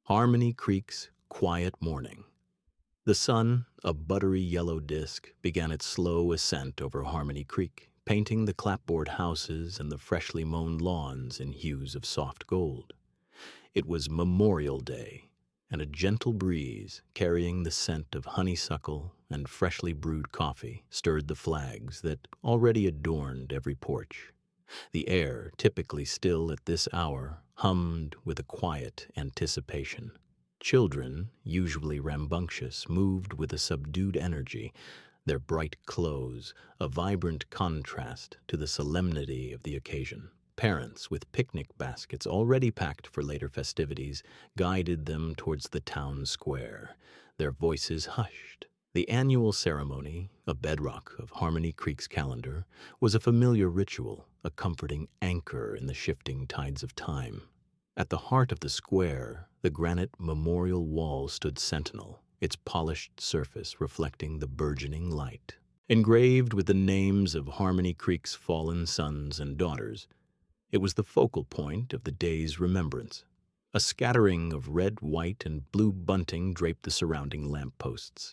Harmony Creek's quiet morning. The sun, a buttery yellow disk, began its slow ascent over Harmony Creek, painting the clapboard houses and the freshly mown lawns in hues of soft gold. It was Memorial Day, and a gentle breeze, carrying the scent of honeysuckle and freshly brewed coffee, stirred the flags that already adorned every porch. The air, typically still at this hour, hummed with a quiet anticipation. Children, usually rambunctious, moved with a subdued energy, their bright clothes a vibrant contrast to the solemnity of the occasion. Parents, with picnic baskets already packed for later festivities, guided them towards the town square, their voices hushed. The annual ceremony, a bedrock of Harmony Creek's calendar, was a familiar ritual, a comforting anchor in the shifting tides of time. At the heart of the square, the granite memorial wall stood sentinel, its polished surface reflecting the burgeoning light. Engraved with the names of Harmony Creek's fallen sons and daughters, it was the focal point of the day's remembrance. A scattering of red, white, and blue bunting draped the surrounding lampposts,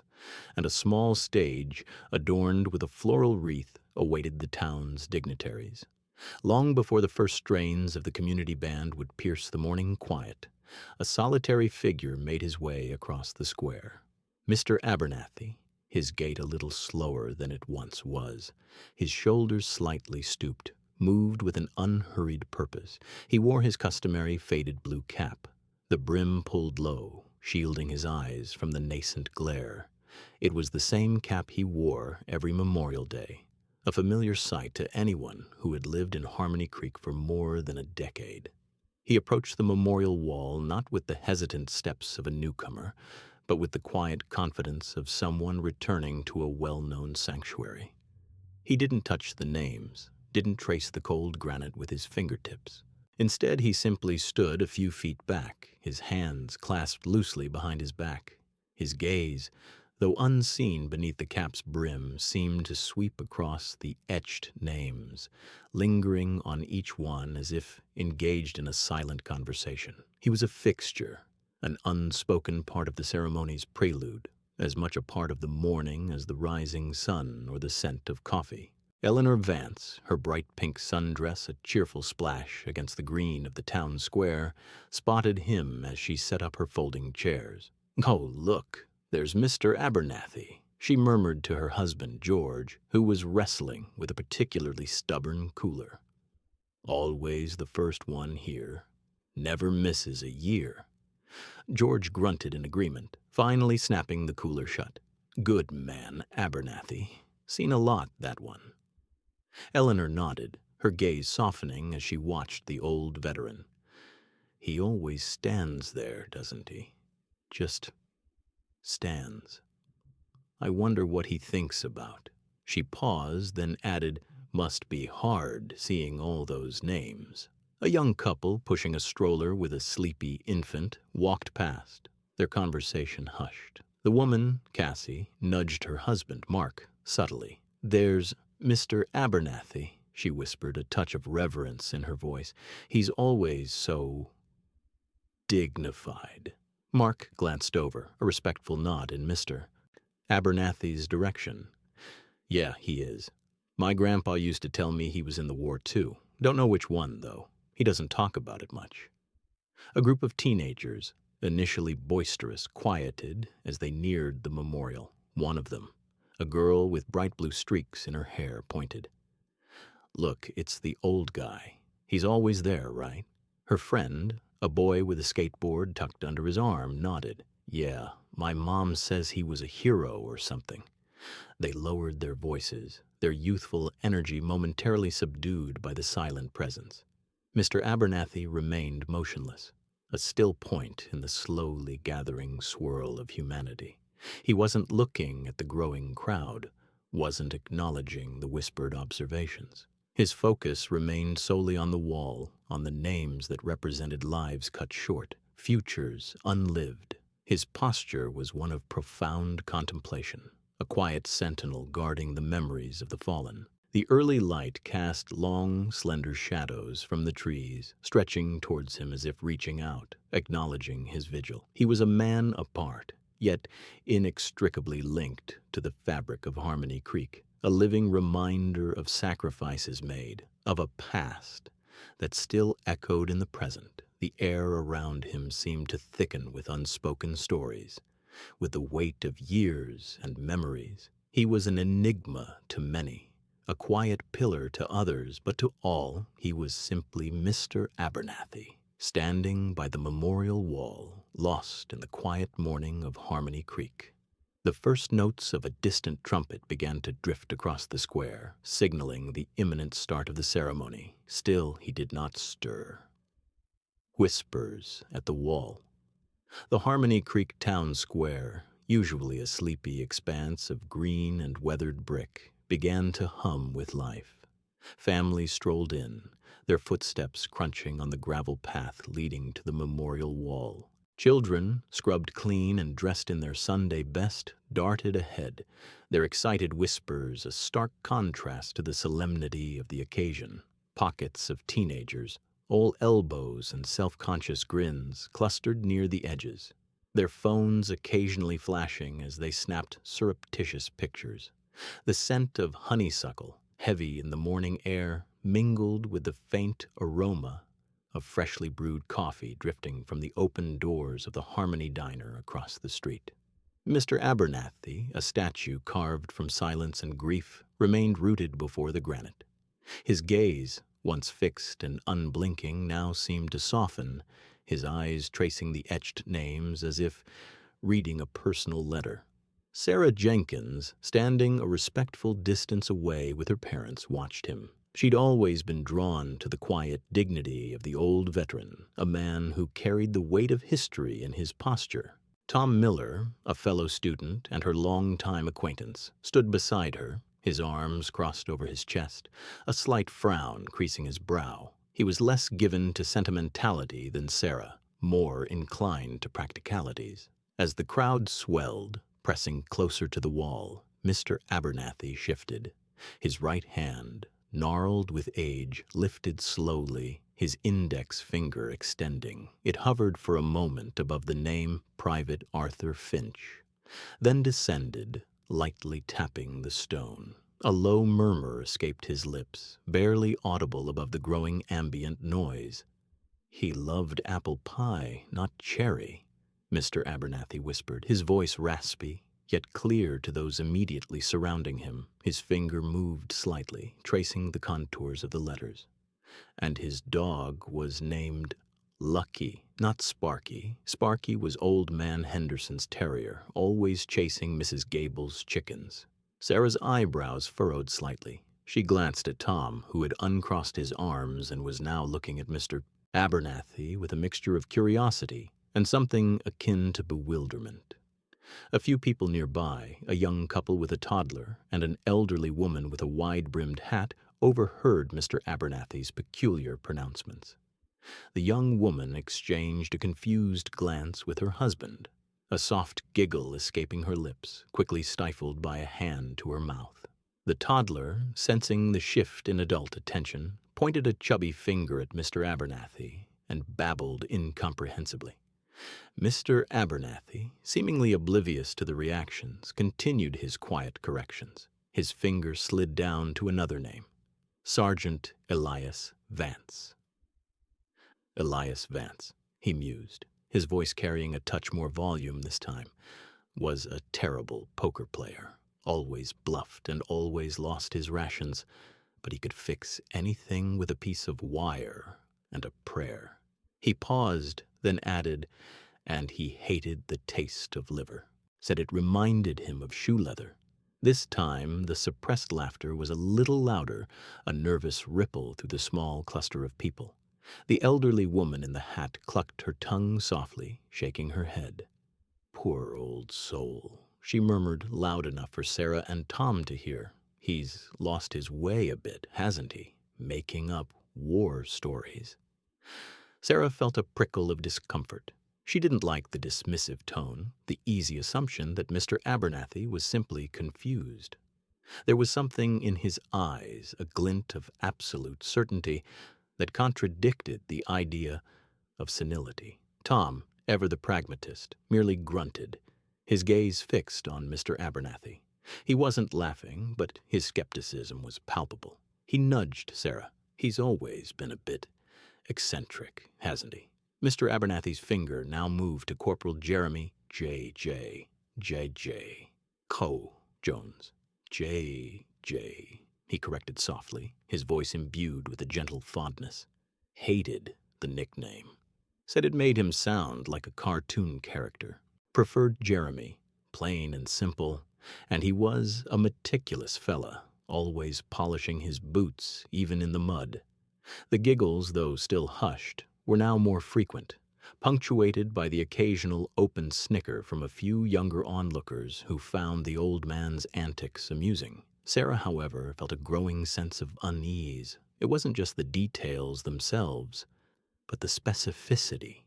and a small stage, adorned with a floral wreath, awaited the town's dignitaries. Long before the first strains of the community band would pierce the morning quiet, a solitary figure made his way across the square. Mr. Abernathy, his gait a little slower than it once was, his shoulders slightly stooped, moved with an unhurried purpose. He wore his customary faded blue cap, the brim pulled low, shielding his eyes from the nascent glare. It was the same cap he wore every Memorial Day, a familiar sight to anyone who had lived in Harmony Creek for more than a decade. He approached the memorial wall not with the hesitant steps of a newcomer, but with the quiet confidence of someone returning to a well-known sanctuary. He didn't touch the names, didn't trace the cold granite with his fingertips. Instead, he simply stood a few feet back, his hands clasped loosely behind his back. His gaze, though unseen beneath the cap's brim, seemed to sweep across the etched names, lingering on each one as if engaged in a silent conversation. He was a fixture, an unspoken part of the ceremony's prelude, as much a part of the morning as the rising sun or the scent of coffee. Eleanor Vance, her bright pink sundress a cheerful splash against the green of the town square, spotted him as she set up her folding chairs. "Oh, look, there's Mr. Abernathy," she murmured to her husband, George, who was wrestling with a particularly stubborn cooler. "Always the first one here. Never misses a year." George grunted in agreement, finally snapping the cooler shut. "Good man, Abernathy. Seen a lot, that one." Eleanor nodded, her gaze softening as she watched the old veteran. "He always stands there, doesn't he? Just stands. I wonder what he thinks about." She paused, then added, "Must be hard seeing all those names." A young couple, pushing a stroller with a sleepy infant, walked past, their conversation hushed. The woman, Cassie, nudged her husband, Mark, subtly. "There's Mr. Abernathy," she whispered, a touch of reverence in her voice. "He's always so dignified." Mark glanced over, a respectful nod in Mr. Abernathy's direction. "Yeah, he is. My grandpa used to tell me he was in the war too. Don't know which one, though. He doesn't talk about it much." A group of teenagers, initially boisterous, quieted as they neared the memorial. One of them, a girl with bright blue streaks in her hair, pointed. "Look, it's the old guy. He's always there, right?" Her friend, a boy with a skateboard tucked under his arm, nodded. "Yeah, my mom says he was a hero or something." They lowered their voices, their youthful energy momentarily subdued by the silent presence. Mr. Abernathy remained motionless, a still point in the slowly gathering swirl of humanity. He wasn't looking at the growing crowd, wasn't acknowledging the whispered observations. His focus remained solely on the wall, on the names that represented lives cut short, futures unlived. His posture was one of profound contemplation, a quiet sentinel guarding the memories of the fallen. The early light cast long, slender shadows from the trees, stretching towards him as if reaching out, acknowledging his vigil. He was a man apart, yet inextricably linked to the fabric of Harmony Creek, a living reminder of sacrifices made, of a past that still echoed in the present. The air around him seemed to thicken with unspoken stories, with the weight of years and memories. He was an enigma to many, a quiet pillar to others, but to all he was simply Mr. Abernathy, standing by the memorial wall, lost in the quiet morning of Harmony Creek. The first notes of a distant trumpet began to drift across the square, signaling the imminent start of the ceremony. Still he did not stir. Whispers at the wall. The Harmony Creek town square, usually a sleepy expanse of green and weathered brick, began to hum with life. Families strolled in, their footsteps crunching on the gravel path leading to the memorial wall. Children, scrubbed clean and dressed in their Sunday best, darted ahead, their excited whispers a stark contrast to the solemnity of the occasion. Pockets of teenagers, all elbows and self-conscious grins, clustered near the edges, their phones occasionally flashing as they snapped surreptitious pictures. The scent of honeysuckle, heavy in the morning air, mingled with the faint aroma of freshly brewed coffee drifting from the open doors of the Harmony Diner across the street. Mr. Abernathy, a statue carved from silence and grief, remained rooted before the granite. His gaze, once fixed and unblinking, now seemed to soften, his eyes tracing the etched names as if reading a personal letter. Sarah Jenkins, standing a respectful distance away with her parents, watched him. She'd always been drawn to the quiet dignity of the old veteran, a man who carried the weight of history in his posture. Tom Miller, a fellow student and her long-time acquaintance, stood beside her, his arms crossed over his chest, a slight frown creasing his brow. He was less given to sentimentality than Sarah, more inclined to practicalities. As the crowd swelled, pressing closer to the wall, Mr. Abernathy shifted. His right hand, gnarled with age, lifted slowly, his index finger extending. It hovered for a moment above the name Private Arthur Finch, then descended, lightly tapping the stone. A low murmur escaped his lips, barely audible above the growing ambient noise. "He loved apple pie, not cherry," Mr. Abernathy whispered, his voice raspy, yet clear to those immediately surrounding him. His finger moved slightly, tracing the contours of the letters. "And his dog was named Lucky, not Sparky. Sparky was old man Henderson's terrier, always chasing Mrs. Gable's chickens." Sarah's eyebrows furrowed slightly. She glanced at Tom, who had uncrossed his arms and was now looking at Mr. Abernathy with a mixture of curiosity and something akin to bewilderment. A few people nearby, a young couple with a toddler and an elderly woman with a wide-brimmed hat, overheard Mr. Abernathy's peculiar pronouncements. The young woman exchanged a confused glance with her husband, a soft giggle escaping her lips, quickly stifled by a hand to her mouth. The toddler, sensing the shift in adult attention, pointed a chubby finger at Mr. Abernathy and babbled incomprehensibly. Mr. Abernathy, seemingly oblivious to the reactions, continued his quiet corrections. His finger slid down to another name, Sergeant Elias Vance. Elias Vance, he mused, his voice carrying a touch more volume this time, was a terrible poker player, always bluffed and always lost his rations, but he could fix anything with a piece of wire and a prayer. He paused, then added, "And he hated the taste of liver, said it reminded him of shoe leather." This time the suppressed laughter was a little louder, a nervous ripple through the small cluster of people. The elderly woman in the hat clucked her tongue softly, shaking her head. "Poor old soul," she murmured loud enough for Sarah and Tom to hear. "He's lost his way a bit, hasn't he? Making up war stories." Sarah felt a prickle of discomfort. She didn't like the dismissive tone, the easy assumption that Mr. Abernathy was simply confused. There was something in his eyes, a glint of absolute certainty, that contradicted the idea of senility. Tom, ever the pragmatist, merely grunted, his gaze fixed on Mr. Abernathy. He wasn't laughing, but his skepticism was palpable. He nudged Sarah. He's always been a bit eccentric, hasn't he? Mr. Abernathy's finger now moved to Corporal Jeremy J.J. J.J. Co. Jones. J.J. he corrected softly, his voice imbued with a gentle fondness. Hated the nickname. Said it made him sound like a cartoon character. Preferred Jeremy, plain and simple, and he was a meticulous fella, always polishing his boots, even in the mud. The giggles, though still hushed, were now more frequent, punctuated by the occasional open snicker from a few younger onlookers who found the old man's antics amusing. Sarah, however, felt a growing sense of unease. It wasn't just the details themselves, but the specificity,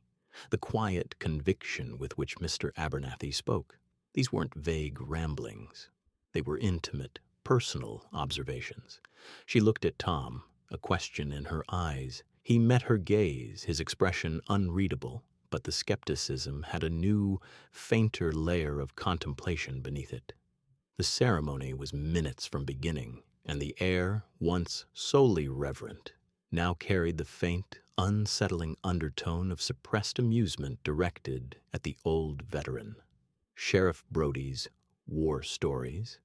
the quiet conviction with which Mr. Abernathy spoke. These weren't vague ramblings. They were intimate, personal observations. She looked at Tom, a question in her eyes. He met her gaze, his expression unreadable, but the skepticism had a new, fainter layer of contemplation beneath it. The ceremony was minutes from beginning, and the air, once solely reverent, now carried the faint, unsettling undertone of suppressed amusement directed at the old veteran. Sheriff Brody's war stories.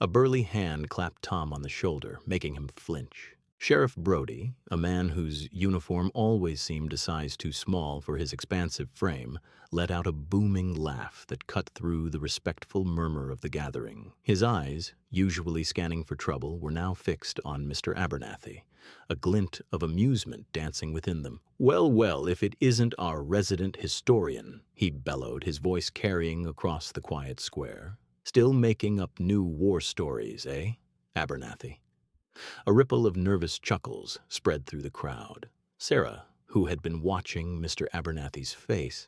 A burly hand clapped Tom on the shoulder, making him flinch. Sheriff Brody, a man whose uniform always seemed a size too small for his expansive frame, let out a booming laugh that cut through the respectful murmur of the gathering. His eyes, usually scanning for trouble, were now fixed on Mr. Abernathy, a glint of amusement dancing within them. "Well, well, if it isn't our resident historian," he bellowed, his voice carrying across the quiet square. "Still making up new war stories, eh, Abernathy?" A ripple of nervous chuckles spread through the crowd. Sarah, who had been watching Mr. Abernathy's face,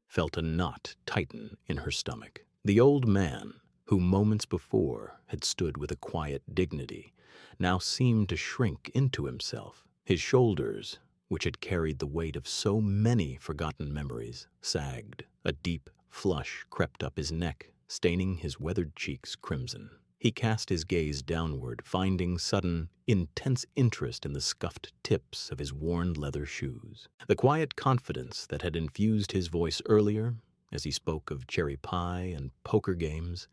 felt a knot tighten in her stomach. The old man, who moments before had stood with a quiet dignity, now seemed to shrink into himself. His shoulders, which had carried the weight of so many forgotten memories, sagged. A deep flush crept up his neck, staining his weathered cheeks crimson. He cast his gaze downward, finding sudden, intense interest in the scuffed tips of his worn leather shoes. The quiet confidence that had infused his voice earlier, as he spoke of cherry pie and poker games,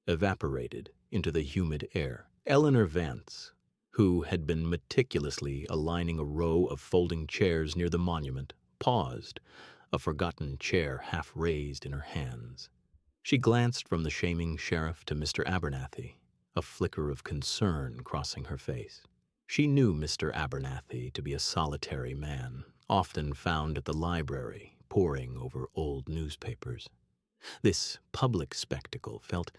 evaporated into the humid air. Eleanor Vance, who had been meticulously aligning a row of folding chairs near the monument, paused, a forgotten chair half raised in her hands. She glanced from the shaming sheriff to Mr. Abernathy, a flicker of concern crossing her face. She knew Mr. Abernathy to be a solitary man, often found at the library, poring over old newspapers. This public spectacle felt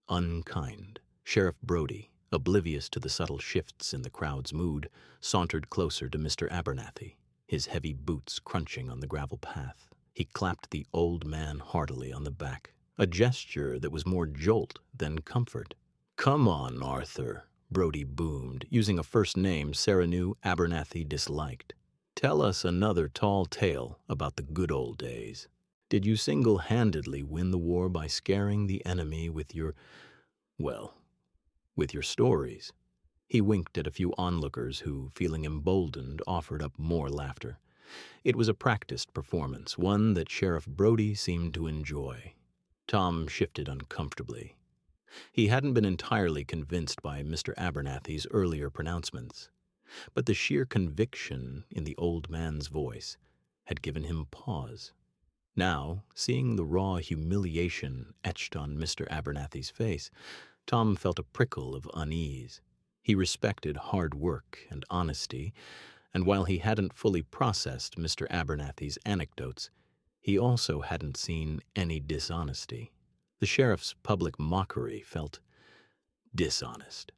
unkind. Sheriff Brody, oblivious to the subtle shifts in the crowd's mood, sauntered closer to Mr. Abernathy, his heavy boots crunching on the gravel path. He clapped the old man heartily on the back, a gesture that was more jolt than comfort. "Come on, Arthur," Brody boomed, using a first name Sarah knew Abernathy disliked. "Tell us another tall tale about the good old days. Did you single-handedly win the war by scaring the enemy with your, well, with your stories?" He winked at a few onlookers who, feeling emboldened, offered up more laughter. It was a practiced performance, one that Sheriff Brody seemed to enjoy. Tom shifted uncomfortably. He hadn't been entirely convinced by Mr. Abernathy's earlier pronouncements, but the sheer conviction in the old man's voice had given him pause. Now, seeing the raw humiliation etched on Mr. Abernathy's face, Tom felt a prickle of unease. He respected hard work and honesty, and while he hadn't fully processed Mr. Abernathy's anecdotes, he also hadn't seen any dishonesty. The sheriff's public mockery felt dishonest.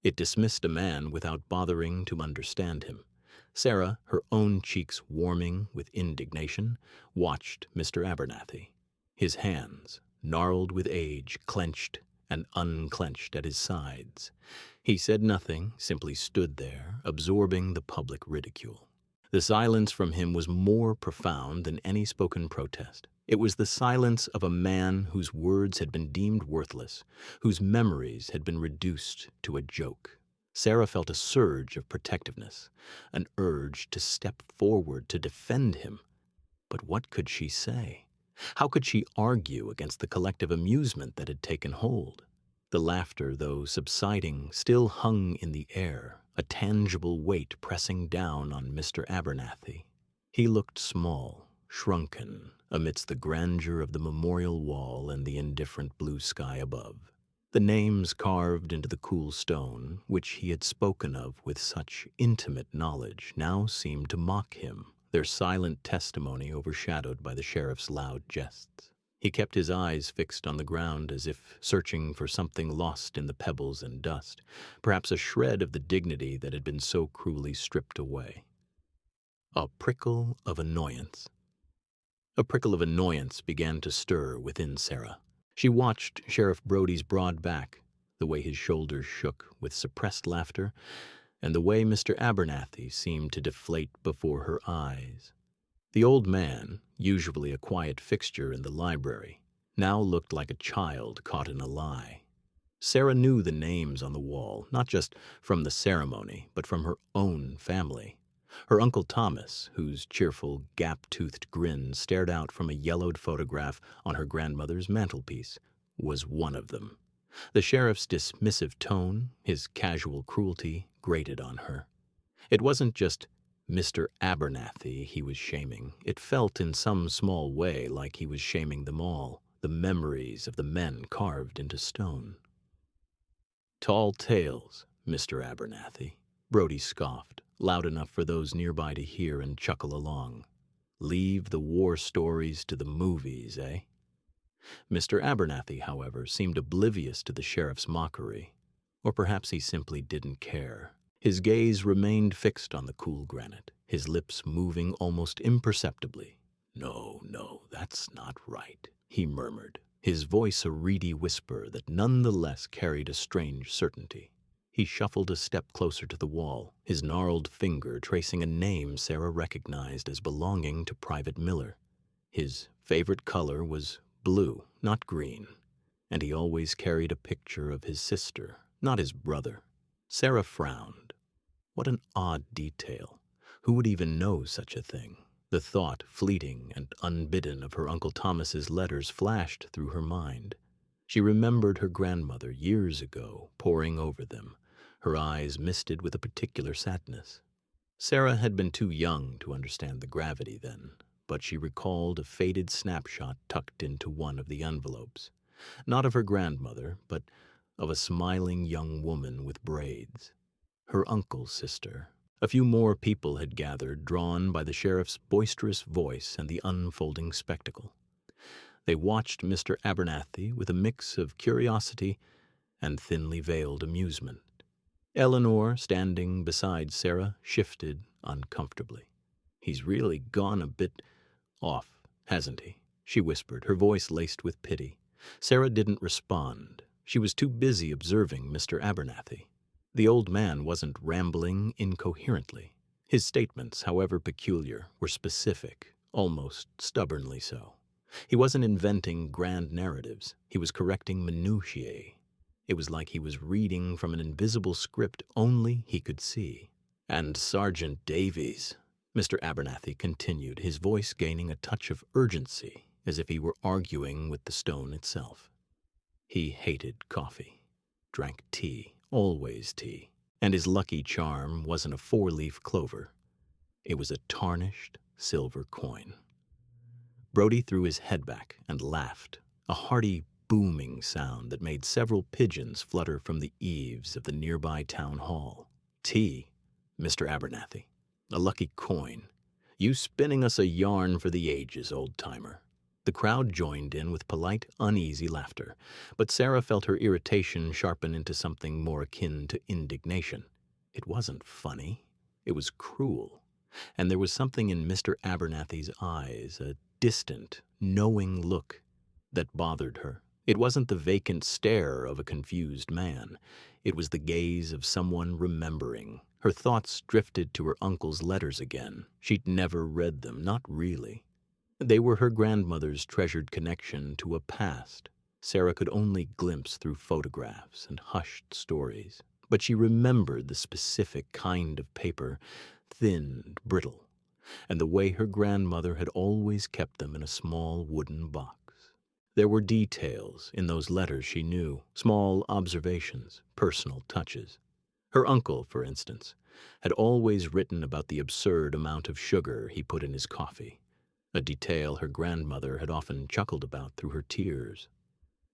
It dismissed a man without bothering to understand him. Sarah, her own cheeks warming with indignation, watched Mr. Abernathy. His hands, gnarled with age, clenched and unclenched at his sides. He said nothing, simply stood there, absorbing the public ridicule. The silence from him was more profound than any spoken protest. It was the silence of a man whose words had been deemed worthless, whose memories had been reduced to a joke. Sarah felt a surge of protectiveness, an urge to step forward to defend him. But what could she say? How could she argue against the collective amusement that had taken hold? The laughter, though subsiding, still hung in the air, a tangible weight pressing down on Mr. Abernathy. He looked small, shrunken, amidst the grandeur of the memorial wall and the indifferent blue sky above. The names carved into the cool stone, which he had spoken of with such intimate knowledge, now seemed to mock him, their silent testimony overshadowed by the sheriff's loud jests. He kept his eyes fixed on the ground as if searching for something lost in the pebbles and dust, perhaps a shred of the dignity that had been so cruelly stripped away. A prickle of annoyance. A prickle of annoyance began to stir within Sarah. She watched Sheriff Brody's broad back, the way his shoulders shook with suppressed laughter, and the way Mr. Abernathy seemed to deflate before her eyes. The old man, usually a quiet fixture in the library, now looked like a child caught in a lie. Sarah knew the names on the wall, not just from the ceremony, but from her own family. Her Uncle Thomas, whose cheerful, gap-toothed grin stared out from a yellowed photograph on her grandmother's mantelpiece, was one of them. The sheriff's dismissive tone, his casual cruelty, grated on her. It wasn't just Mr. Abernathy he was shaming. It felt in some small way like he was shaming them all, the memories of the men carved into stone. Tall tales, Mr. Abernathy, Brody scoffed, loud enough for those nearby to hear and chuckle along. Leave the war stories to the movies, eh? Mr. Abernathy, however, seemed oblivious to the sheriff's mockery, or perhaps he simply didn't care. His gaze remained fixed on the cool granite, his lips moving almost imperceptibly. No, that's not right, he murmured, his voice a reedy whisper that nonetheless carried a strange certainty. He shuffled a step closer to the wall, his gnarled finger tracing a name Sarah recognized as belonging to Private Miller. His favorite color was blue, not green, and he always carried a picture of his sister, not his brother. Sarah frowned. What an odd detail. Who would even know such a thing? The thought, fleeting and unbidden, of her Uncle Thomas's letters flashed through her mind. She remembered her grandmother years ago, poring over them, her eyes misted with a particular sadness. Sarah had been too young to understand the gravity then, but she recalled a faded snapshot tucked into one of the envelopes, not of her grandmother, but of a smiling young woman with braids. Her uncle's sister. A few more people had gathered, drawn by the sheriff's boisterous voice and the unfolding spectacle. They watched Mr. Abernathy with a mix of curiosity and thinly veiled amusement. Eleanor, standing beside Sarah, shifted uncomfortably. "He's really gone a bit off, hasn't he?" she whispered, her voice laced with pity. Sarah didn't respond. She was too busy observing Mr. Abernathy. The old man wasn't rambling incoherently. His statements, however peculiar, were specific, almost stubbornly so. He wasn't inventing grand narratives. He was correcting minutiae. It was like he was reading from an invisible script only he could see. "And Sergeant Davies," Mr. Abernathy continued, his voice gaining a touch of urgency, as if he were arguing with the stone itself. He hated coffee, drank tea, always tea, and his lucky charm wasn't a four-leaf clover. It was a tarnished silver coin. Brody threw his head back and laughed, a hearty, booming sound that made several pigeons flutter from the eaves of the nearby town hall. "Tea, Mr. Abernathy. A lucky coin. You spinning us a yarn for the ages, old-timer." The crowd joined in with polite, uneasy laughter, but Sarah felt her irritation sharpen into something more akin to indignation. It wasn't funny. It was cruel. And there was something in Mr. Abernathy's eyes, a distant, knowing look, that bothered her. It wasn't the vacant stare of a confused man. It was the gaze of someone remembering. Her thoughts drifted to her uncle's letters again. She'd never read them, not really. They were her grandmother's treasured connection to a past Sarah could only glimpse through photographs and hushed stories. But she remembered the specific kind of paper, thin and brittle, and the way her grandmother had always kept them in a small wooden box. There were details in those letters she knew, small observations, personal touches. Her uncle, for instance, had always written about the absurd amount of sugar he put in his coffee, a detail her grandmother had often chuckled about through her tears.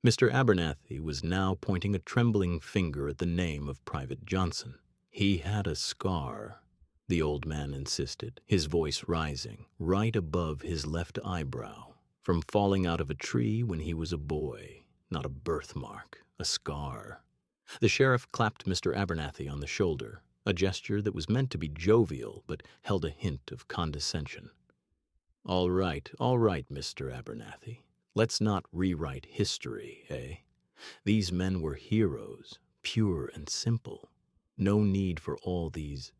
Mr. Abernathy was now pointing a trembling finger at the name of Private Johnson. He had a scar, the old man insisted, his voice rising, right above his left eyebrow, from falling out of a tree when he was a boy. Not a birthmark, a scar. The sheriff clapped Mr. Abernathy on the shoulder, a gesture that was meant to be jovial but held a hint of condescension. All right, Mr. Abernathy. Let's not rewrite history, eh? These men were heroes, pure and simple. No need for all these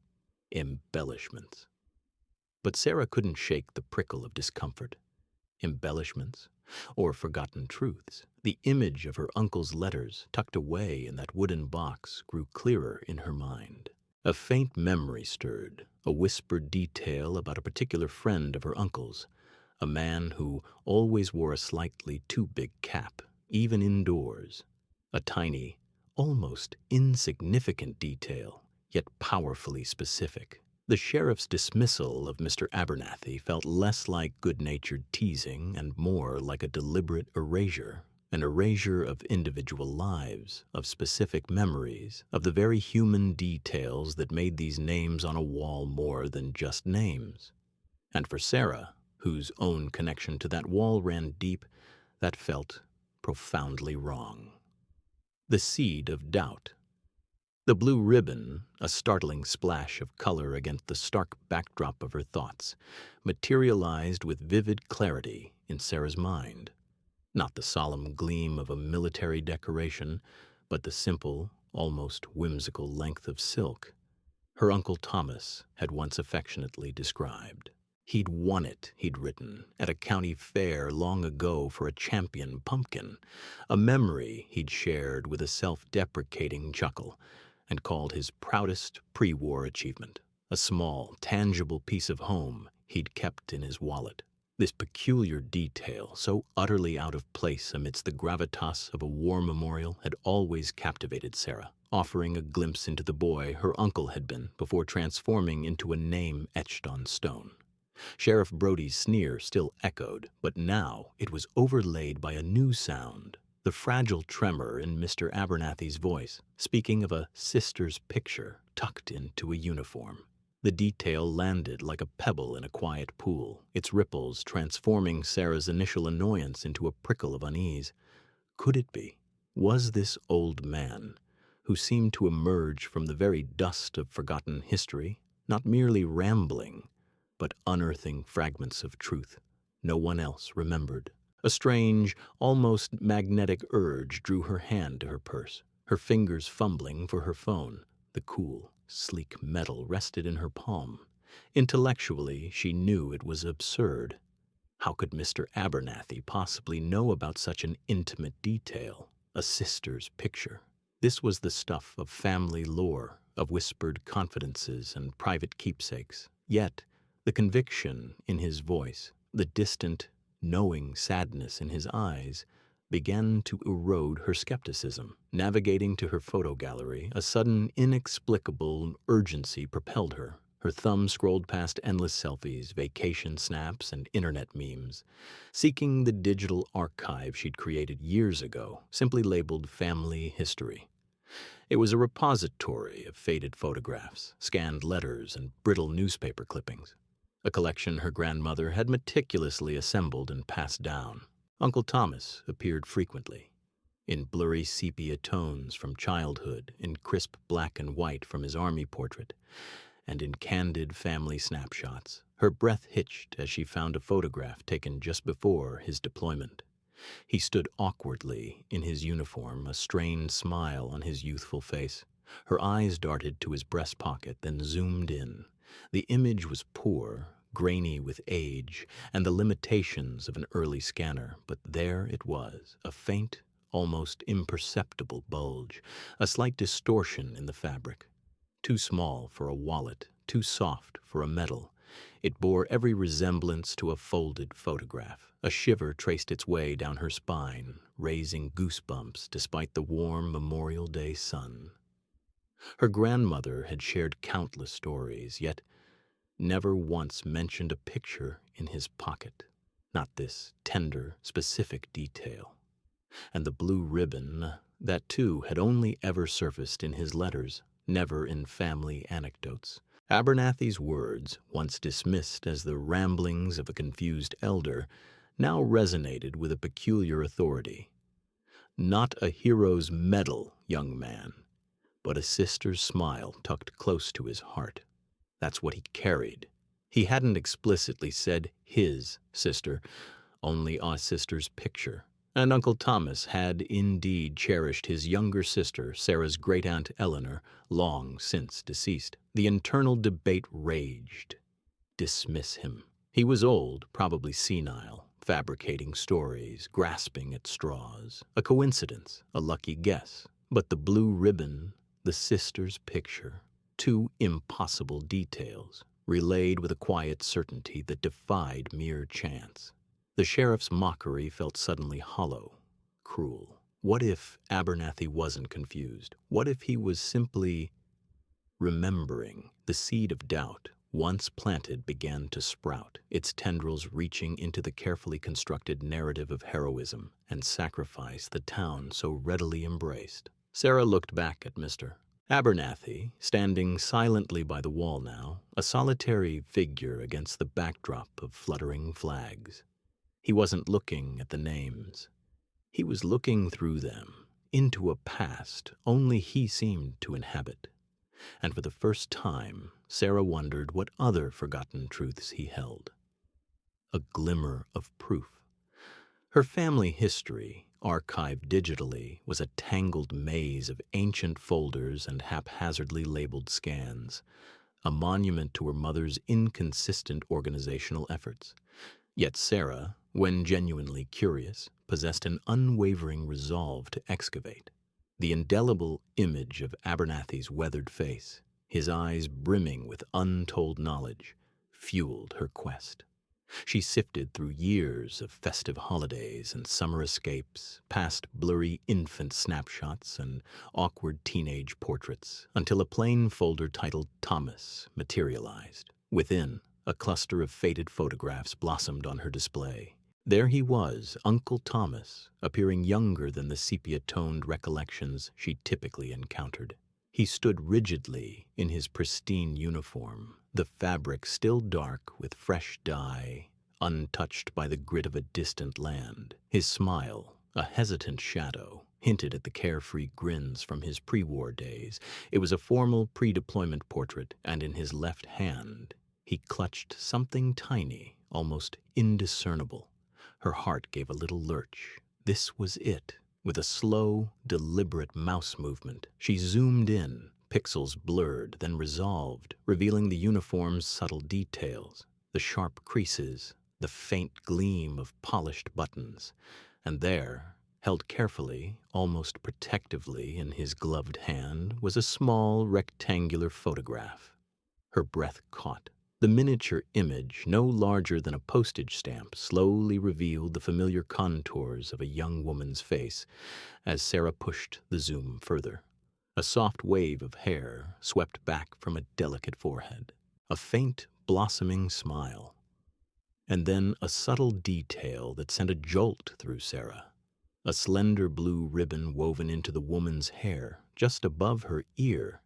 embellishments. But Sarah couldn't shake the prickle of discomfort. Embellishments, or forgotten truths. The image of her uncle's letters tucked away in that wooden box grew clearer in her mind. A faint memory stirred, a whispered detail about a particular friend of her uncle's, a man who always wore a slightly too big cap, even indoors. A tiny, almost insignificant detail, yet powerfully specific. The sheriff's dismissal of Mr. Abernathy felt less like good-natured teasing and more like a deliberate erasure, an erasure of individual lives, of specific memories, of the very human details that made these names on a wall more than just names. And for Sarah, whose own connection to that wall ran deep, that felt profoundly wrong. The seed of doubt. The blue ribbon, a startling splash of color against the stark backdrop of her thoughts, materialized with vivid clarity in Sarah's mind. Not the solemn gleam of a military decoration, but the simple, almost whimsical length of silk her Uncle Thomas had once affectionately described. He'd won it, he'd written, at a county fair long ago for a champion pumpkin, a memory he'd shared with a self-deprecating chuckle, and called his proudest pre-war achievement, a small, tangible piece of home he'd kept in his wallet. This peculiar detail, so utterly out of place amidst the gravitas of a war memorial, had always captivated Sarah, offering a glimpse into the boy her uncle had been before transforming into a name etched on stone. Sheriff Brody's sneer still echoed, but now it was overlaid by a new sound, the fragile tremor in Mr. Abernathy's voice, speaking of a sister's picture tucked into a uniform. The detail landed like a pebble in a quiet pool, its ripples transforming Sarah's initial annoyance into a prickle of unease. Could it be? Was this old man, who seemed to emerge from the very dust of forgotten history, not merely rambling, but unearthing fragments of truth no one else remembered? A strange, almost magnetic urge drew her hand to her purse, her fingers fumbling for her phone. The cool, sleek metal rested in her palm. Intellectually, she knew it was absurd. How could Mr. Abernathy possibly know about such an intimate detail, a sister's picture? This was the stuff of family lore, of whispered confidences and private keepsakes. Yet, the conviction in his voice, the distant, knowing sadness in his eyes, began to erode her skepticism. Navigating to her photo gallery, a sudden, inexplicable urgency propelled her. Her thumb scrolled past endless selfies, vacation snaps, and internet memes, seeking the digital archive she'd created years ago, simply labeled family history. It was a repository of faded photographs, scanned letters, and brittle newspaper clippings, a collection her grandmother had meticulously assembled and passed down. Uncle Thomas appeared frequently, in blurry sepia tones from childhood, in crisp black and white from his army portrait, and in candid family snapshots. Her breath hitched as she found a photograph taken just before his deployment. He stood awkwardly in his uniform, a strained smile on his youthful face. Her eyes darted to his breast pocket, then zoomed in. The image was poor, grainy with age and the limitations of an early scanner, but there it was, a faint, almost imperceptible bulge, a slight distortion in the fabric. Too small for a wallet, too soft for a medal. It bore every resemblance to a folded photograph. A shiver traced its way down her spine, raising goosebumps despite the warm Memorial Day sun. Her grandmother had shared countless stories, yet never once mentioned a picture in his pocket. Not this tender, specific detail. And the blue ribbon, that too had only ever surfaced in his letters, never in family anecdotes. Abernathy's words, once dismissed as the ramblings of a confused elder, now resonated with a peculiar authority. Not a hero's medal, young man, but a sister's smile tucked close to his heart. That's what he carried. He hadn't explicitly said his sister, only a sister's picture. And Uncle Thomas had indeed cherished his younger sister, Sarah's great-aunt Eleanor, long since deceased. The internal debate raged. Dismiss him. He was old, probably senile, fabricating stories, grasping at straws. A coincidence, a lucky guess. But the blue ribbon, the sister's picture, two impossible details, relayed with a quiet certainty that defied mere chance. The sheriff's mockery felt suddenly hollow, cruel. What if Abernathy wasn't confused? What if he was simply remembering? The seed of doubt, once planted, began to sprout, its tendrils reaching into the carefully constructed narrative of heroism and sacrifice the town so readily embraced. Sarah looked back at Mr. Abernathy, standing silently by the wall now, a solitary figure against the backdrop of fluttering flags. He wasn't looking at the names. He was looking through them, into a past only he seemed to inhabit. And for the first time, Sarah wondered what other forgotten truths he held. A glimmer of proof. Her family history, archived digitally, was a tangled maze of ancient folders and haphazardly labeled scans, a monument to her mother's inconsistent organizational efforts. Yet Sarah, when genuinely curious, possessed an unwavering resolve to excavate. The indelible image of Abernathy's weathered face, his eyes brimming with untold knowledge, fueled her quest. She sifted through years of festive holidays and summer escapes, past blurry infant snapshots and awkward teenage portraits, until a plain folder titled Thomas materialized. Within, a cluster of faded photographs blossomed on her display. There he was, Uncle Thomas, appearing younger than the sepia-toned recollections she typically encountered. He stood rigidly in his pristine uniform, the fabric still dark with fresh dye, untouched by the grit of a distant land. His smile, a hesitant shadow, hinted at the carefree grins from his pre-war days. It was a formal pre-deployment portrait, and in his left hand, he clutched something tiny, almost indiscernible. Her heart gave a little lurch. This was it. With a slow, deliberate mouse movement, she zoomed in, pixels blurred, then resolved, revealing the uniform's subtle details, the sharp creases, the faint gleam of polished buttons. And there, held carefully, almost protectively in his gloved hand, was a small, rectangular photograph. Her breath caught. The miniature image, no larger than a postage stamp, slowly revealed the familiar contours of a young woman's face as Sarah pushed the zoom further. A soft wave of hair swept back from a delicate forehead, a faint, blossoming smile, and then a subtle detail that sent a jolt through Sarah. A slender blue ribbon woven into the woman's hair, just above her ear.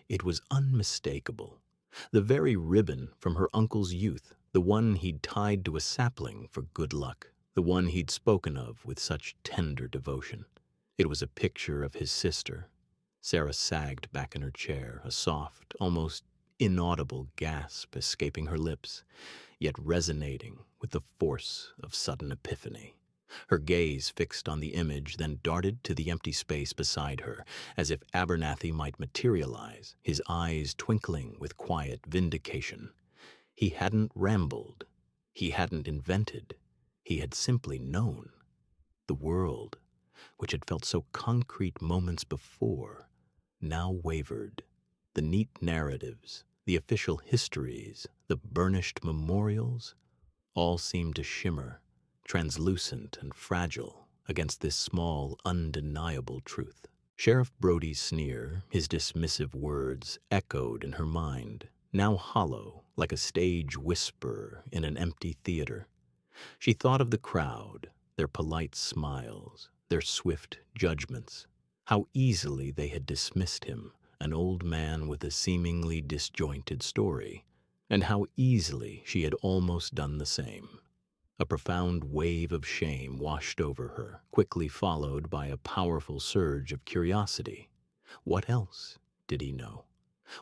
It was unmistakable. The very ribbon from her uncle's youth, the one he'd tied to a sapling for good luck, the one he'd spoken of with such tender devotion. It was a picture of his sister. Sarah sagged back in her chair, a soft, almost inaudible gasp escaping her lips, yet resonating with the force of sudden epiphany. Her gaze fixed on the image, then darted to the empty space beside her, as if Abernathy might materialize, his eyes twinkling with quiet vindication. He hadn't rambled. He hadn't invented. He had simply known. The world, which had felt so concrete moments before, now wavered. The neat narratives, the official histories, the burnished memorials, all seemed to shimmer, translucent and fragile, against this small, undeniable truth. Sheriff Brody's sneer, his dismissive words, echoed in her mind, now hollow, like a stage whisper in an empty theater. She thought of the crowd, their polite smiles, their swift judgments, how easily they had dismissed him, an old man with a seemingly disjointed story, and how easily she had almost done the same. A profound wave of shame washed over her, quickly followed by a powerful surge of curiosity. What else did he know?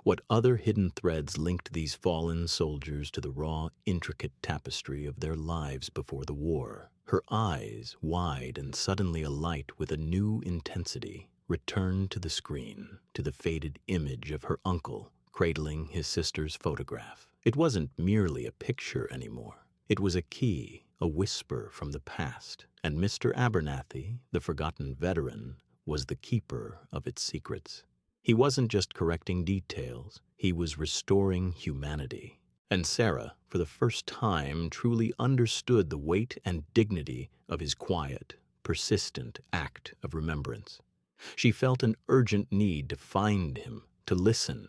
What other hidden threads linked these fallen soldiers to the raw, intricate tapestry of their lives before the war? Her eyes, wide and suddenly alight with a new intensity, returned to the screen, to the faded image of her uncle cradling his sister's photograph. It wasn't merely a picture anymore. It was a key, a whisper from the past, and Mr. Abernathy, the forgotten veteran, was the keeper of its secrets. He wasn't just correcting details, he was restoring humanity. And Sarah, for the first time, truly understood the weight and dignity of his quiet, persistent act of remembrance. She felt an urgent need to find him, to listen,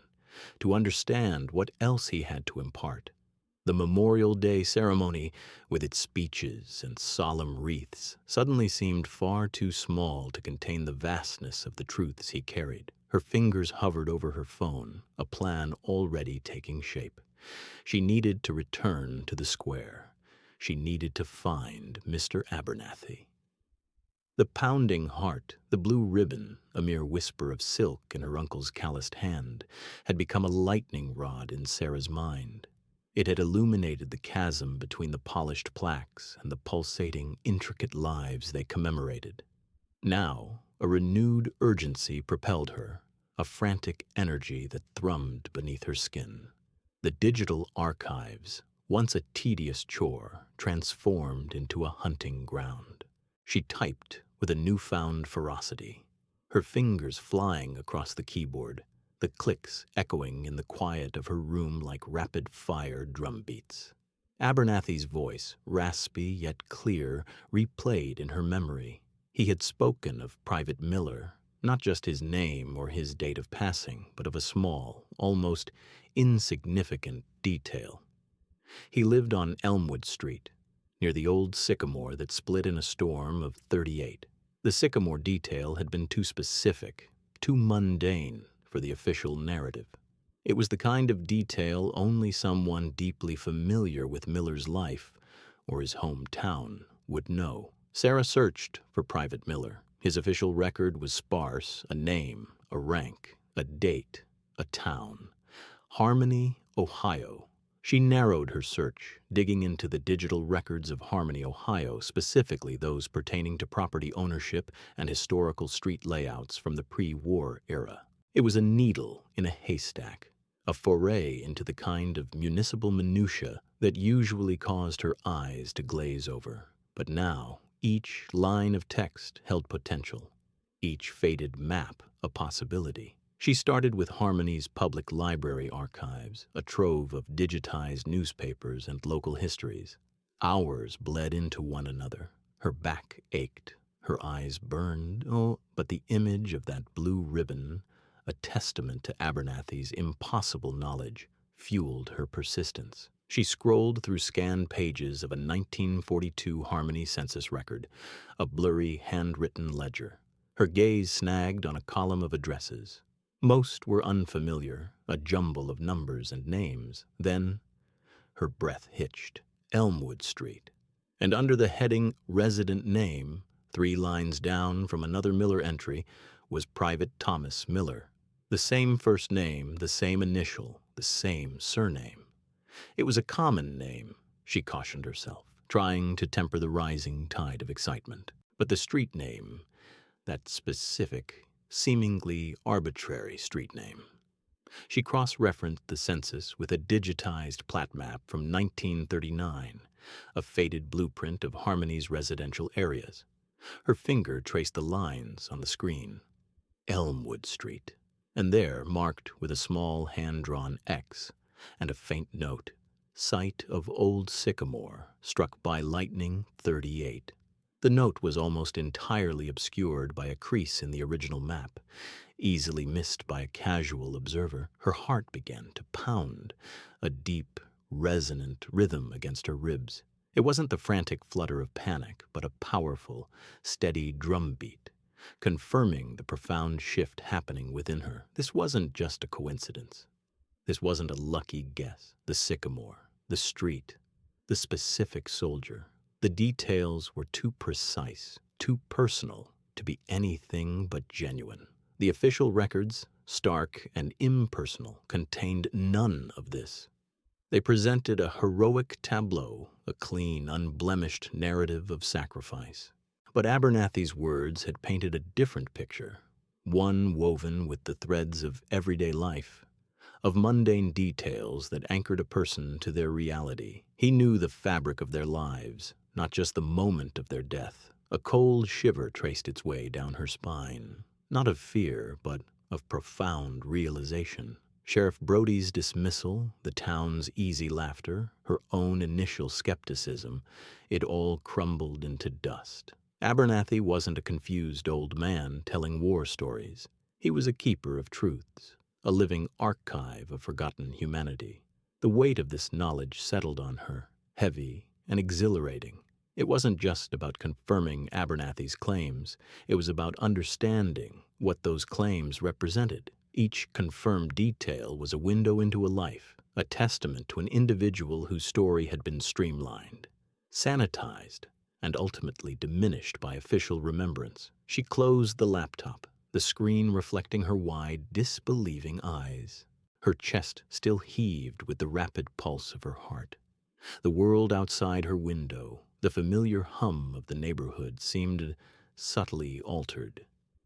to understand what else he had to impart. The Memorial Day ceremony, with its speeches and solemn wreaths, suddenly seemed far too small to contain the vastness of the truths he carried. Her fingers hovered over her phone, a plan already taking shape. She needed to return to the square. She needed to find Mr. Abernathy. The pounding heart, the blue ribbon, a mere whisper of silk in her uncle's calloused hand, had become a lightning rod in Sarah's mind. It had illuminated the chasm between the polished plaques and the pulsating, intricate lives they commemorated. Now, a renewed urgency propelled her, a frantic energy that thrummed beneath her skin. The digital archives, once a tedious chore, transformed into a hunting ground. She typed with a newfound ferocity, her fingers flying across the keyboard, the clicks echoing in the quiet of her room like rapid-fire drumbeats. Abernathy's voice, raspy yet clear, replayed in her memory. He had spoken of Private Miller, not just his name or his date of passing, but of a small, almost insignificant detail. He lived on Elmwood Street, near the old sycamore that split in a storm of '38. The sycamore detail had been too specific, too mundane for the official narrative. It was the kind of detail only someone deeply familiar with Miller's life or his hometown would know. Sarah searched for Private Miller. His official record was sparse: a name, a rank, a date, a town. Harmony, Ohio. She narrowed her search, digging into the digital records of Harmony, Ohio, specifically those pertaining to property ownership and historical street layouts from the pre-war era. It was a needle in a haystack, a foray into the kind of municipal minutia that usually caused her eyes to glaze over. But now, each line of text held potential, each faded map a possibility. She started with Harmony's public library archives, a trove of digitized newspapers and local histories. Hours bled into one another. Her back ached, her eyes burned, but the image of that blue ribbon, a testament to Abernathy's impossible knowledge, fueled her persistence. She scrolled through scanned pages of a 1942 Harmony census record, a blurry handwritten ledger. Her gaze snagged on a column of addresses. Most were unfamiliar, a jumble of numbers and names. Then her breath hitched. Elmwood Street. And under the heading Resident Name, 3 lines down from another Miller entry, was Private Thomas Miller. The same first name, the same initial, the same surname. It was a common name, she cautioned herself, trying to temper the rising tide of excitement. But the street name, that specific, seemingly arbitrary street name. She cross-referenced the census with a digitized plat map from 1939, a faded blueprint of Harmony's residential areas. Her finger traced the lines on the screen. Elmwood Street, and there, marked with a small hand-drawn X and a faint note, site of old sycamore struck by lightning 38. The note was almost entirely obscured by a crease in the original map, easily missed by a casual observer. Her heart began to pound, a deep, resonant rhythm against her ribs. It wasn't the frantic flutter of panic, but a powerful, steady drumbeat, confirming the profound shift happening within her. This wasn't just a coincidence. This wasn't a lucky guess. The sycamore, the street, the specific soldier. The details were too precise, too personal to be anything but genuine. The official records, stark and impersonal, contained none of this. They presented a heroic tableau, a clean, unblemished narrative of sacrifice. But Abernathy's words had painted a different picture, one woven with the threads of everyday life, of mundane details that anchored a person to their reality. He knew the fabric of their lives, not just the moment of their death. A cold shiver traced its way down her spine, not of fear, but of profound realization. Sheriff Brody's dismissal, the town's easy laughter, her own initial skepticism, it all crumbled into dust. Abernathy wasn't a confused old man telling war stories. He was a keeper of truths, a living archive of forgotten humanity. The weight of this knowledge settled on her, heavy and exhilarating. It wasn't just about confirming Abernathy's claims. It was about understanding what those claims represented. Each confirmed detail was a window into a life, a testament to an individual whose story had been streamlined, sanitized, and ultimately diminished by official remembrance. She closed the laptop, the screen reflecting her wide, disbelieving eyes. Her chest still heaved with the rapid pulse of her heart. The world outside her window, the familiar hum of the neighborhood, seemed subtly altered,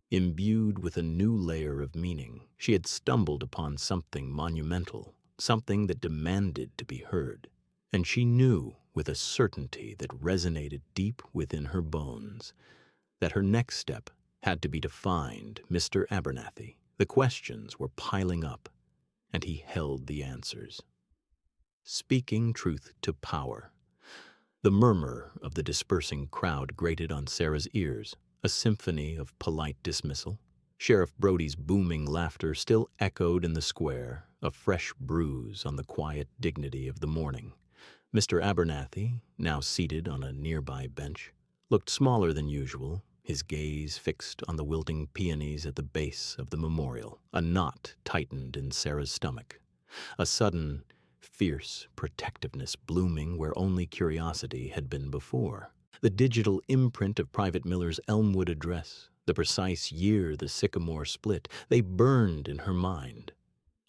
imbued with a new layer of meaning. She had stumbled upon something monumental, something that demanded to be heard. And she knew with a certainty that resonated deep within her bones that her next step had to be to find Mr. Abernathy. The questions were piling up, and he held the answers. Speaking truth to power. The murmur of the dispersing crowd grated on Sarah's ears, a symphony of polite dismissal. Sheriff Brody's booming laughter still echoed in the square, a fresh bruise on the quiet dignity of the morning. Mr. Abernathy, now seated on a nearby bench, looked smaller than usual, his gaze fixed on the wilting peonies at the base of the memorial. A knot tightened in Sarah's stomach, a sudden, fierce protectiveness blooming where only curiosity had been before. The digital imprint of Private Miller's Elmwood address, the precise year the sycamore split, they burned in her mind.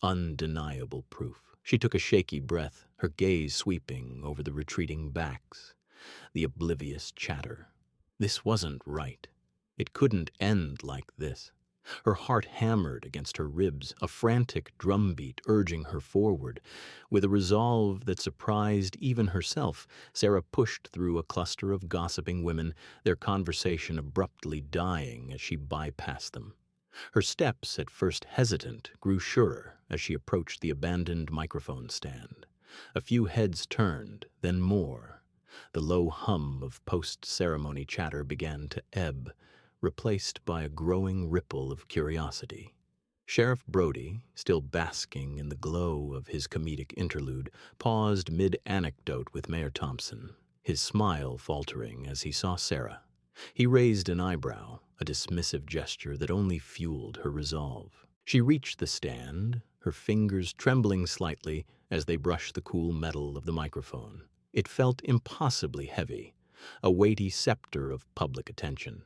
Undeniable proof. She took a shaky breath, her gaze sweeping over the retreating backs, the oblivious chatter. This wasn't right. It couldn't end like this. Her heart hammered against her ribs, a frantic drumbeat urging her forward. With a resolve that surprised even herself, Sarah pushed through a cluster of gossiping women, their conversation abruptly dying as she bypassed them. Her steps, at first hesitant, grew surer as she approached the abandoned microphone stand. A few heads turned, then more. The low hum of post-ceremony chatter began to ebb, replaced by a growing ripple of curiosity. Sheriff Brody, still basking in the glow of his comedic interlude, paused mid-anecdote with Mayor Thompson, his smile faltering as he saw Sarah. He raised an eyebrow, a dismissive gesture that only fueled her resolve. She reached the stand, her fingers trembling slightly as they brushed the cool metal of the microphone. It felt impossibly heavy, a weighty scepter of public attention.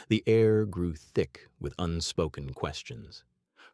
The air grew thick with unspoken questions.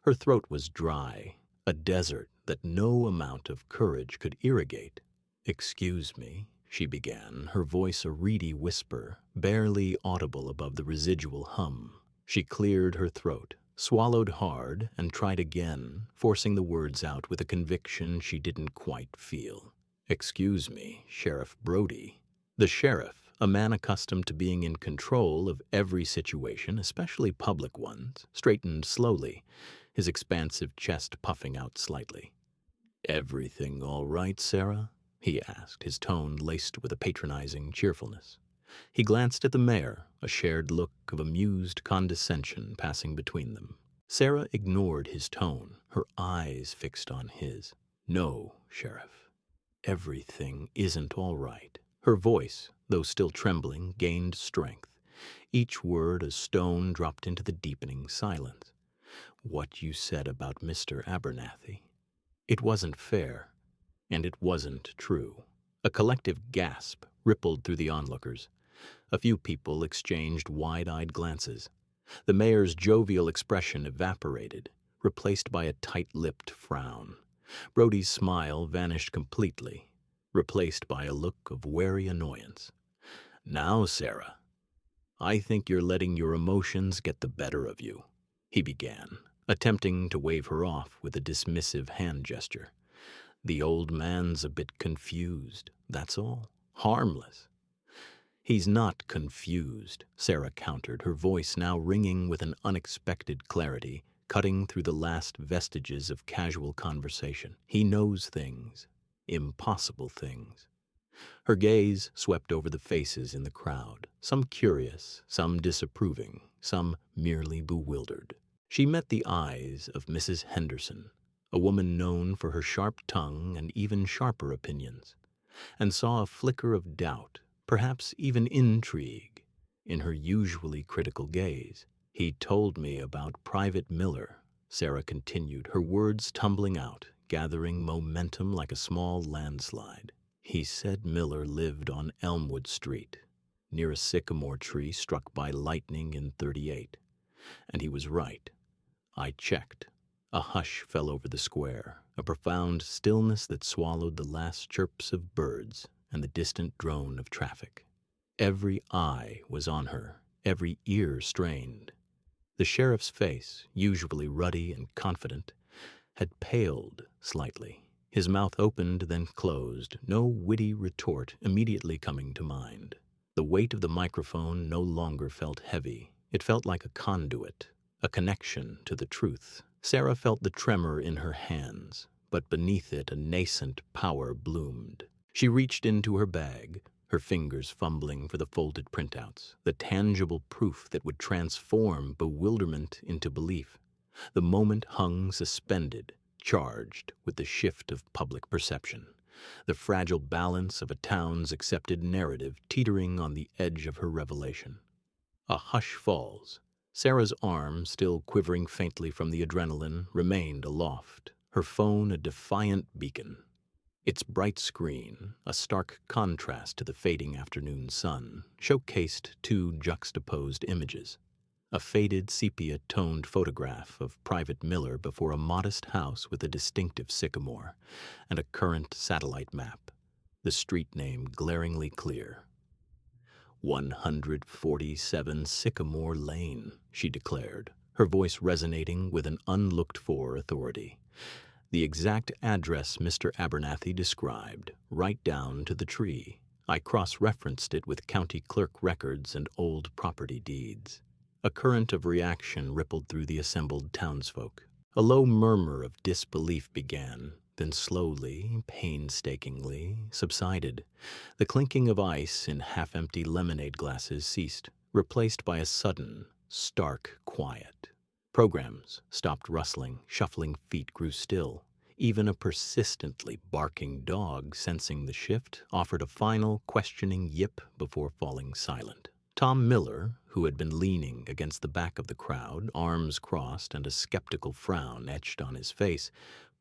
Her throat was dry, a desert that no amount of courage could irrigate. "Excuse me," she began, her voice a reedy whisper, barely audible above the residual hum. She cleared her throat, swallowed hard, and tried again, forcing the words out with a conviction she didn't quite feel. "Excuse me, Sheriff Brody." The sheriff, a man accustomed to being in control of every situation, especially public ones, straightened slowly, his expansive chest puffing out slightly. "Everything all right, Sarah?" he asked, his tone laced with a patronizing cheerfulness. He glanced at the mayor, a shared look of amused condescension passing between them. Sarah ignored his tone, her eyes fixed on his. "No, Sheriff, everything isn't all right." Her voice, though still trembling, gained strength, each word a stone dropped into the deepening silence. "What you said about Mr. Abernathy, it wasn't fair, and it wasn't true." A collective gasp rippled through the onlookers. A few people exchanged wide-eyed glances. The mayor's jovial expression evaporated, replaced by a tight-lipped frown. Brody's smile vanished completely, replaced by a look of wary annoyance. "Now, Sarah, I think you're letting your emotions get the better of you," he began, attempting to wave her off with a dismissive hand gesture. "The old man's a bit confused, that's all. Harmless." "He's not confused," Sarah countered, her voice now ringing with an unexpected clarity, cutting through the last vestiges of casual conversation. "He knows things, impossible things." Her gaze swept over the faces in the crowd, some curious, some disapproving, some merely bewildered. She met the eyes of Mrs. Henderson, a woman known for her sharp tongue and even sharper opinions, and saw a flicker of doubt, perhaps even intrigue, in her usually critical gaze. "He told me about Private Miller," Sarah continued, her words tumbling out, gathering momentum like a small landslide. "He said Miller lived on Elmwood Street, near a sycamore tree struck by lightning in '38. And he was right. I checked. A hush fell over the square, a profound stillness that swallowed the last chirps of birds and the distant drone of traffic. Every eye was on her, every ear strained. The sheriff's face, usually ruddy and confident, had paled slightly. His mouth opened, then closed, no witty retort immediately coming to mind. The weight of the microphone no longer felt heavy. It felt like a conduit, a connection to the truth. Sarah felt the tremor in her hands, but beneath it a nascent power bloomed. She reached into her bag, her fingers fumbling for the folded printouts, the tangible proof that would transform bewilderment into belief. The moment hung suspended, charged with the shift of public perception, the fragile balance of a town's accepted narrative teetering on the edge of her revelation. A hush falls. Sarah's arm, still quivering faintly from the adrenaline, remained aloft, her phone a defiant beacon. Its bright screen, a stark contrast to the fading afternoon sun, showcased two juxtaposed images. A faded sepia-toned photograph of Private Miller before a modest house with a distinctive sycamore, and a current satellite map, the street name glaringly clear. 147 Sycamore Lane, she declared, her voice resonating with an unlooked-for authority. The exact address Mr. Abernathy described, right down to the tree. I cross-referenced it with county clerk records and old property deeds. A current of reaction rippled through the assembled townsfolk. A low murmur of disbelief began, then slowly, painstakingly, subsided. The clinking of ice in half-empty lemonade glasses ceased, replaced by a sudden, stark quiet. Programs stopped rustling, shuffling feet grew still. Even a persistently barking dog, sensing the shift, offered a final, questioning yip before falling silent. Tom Miller, who had been leaning against the back of the crowd, arms crossed and a skeptical frown etched on his face,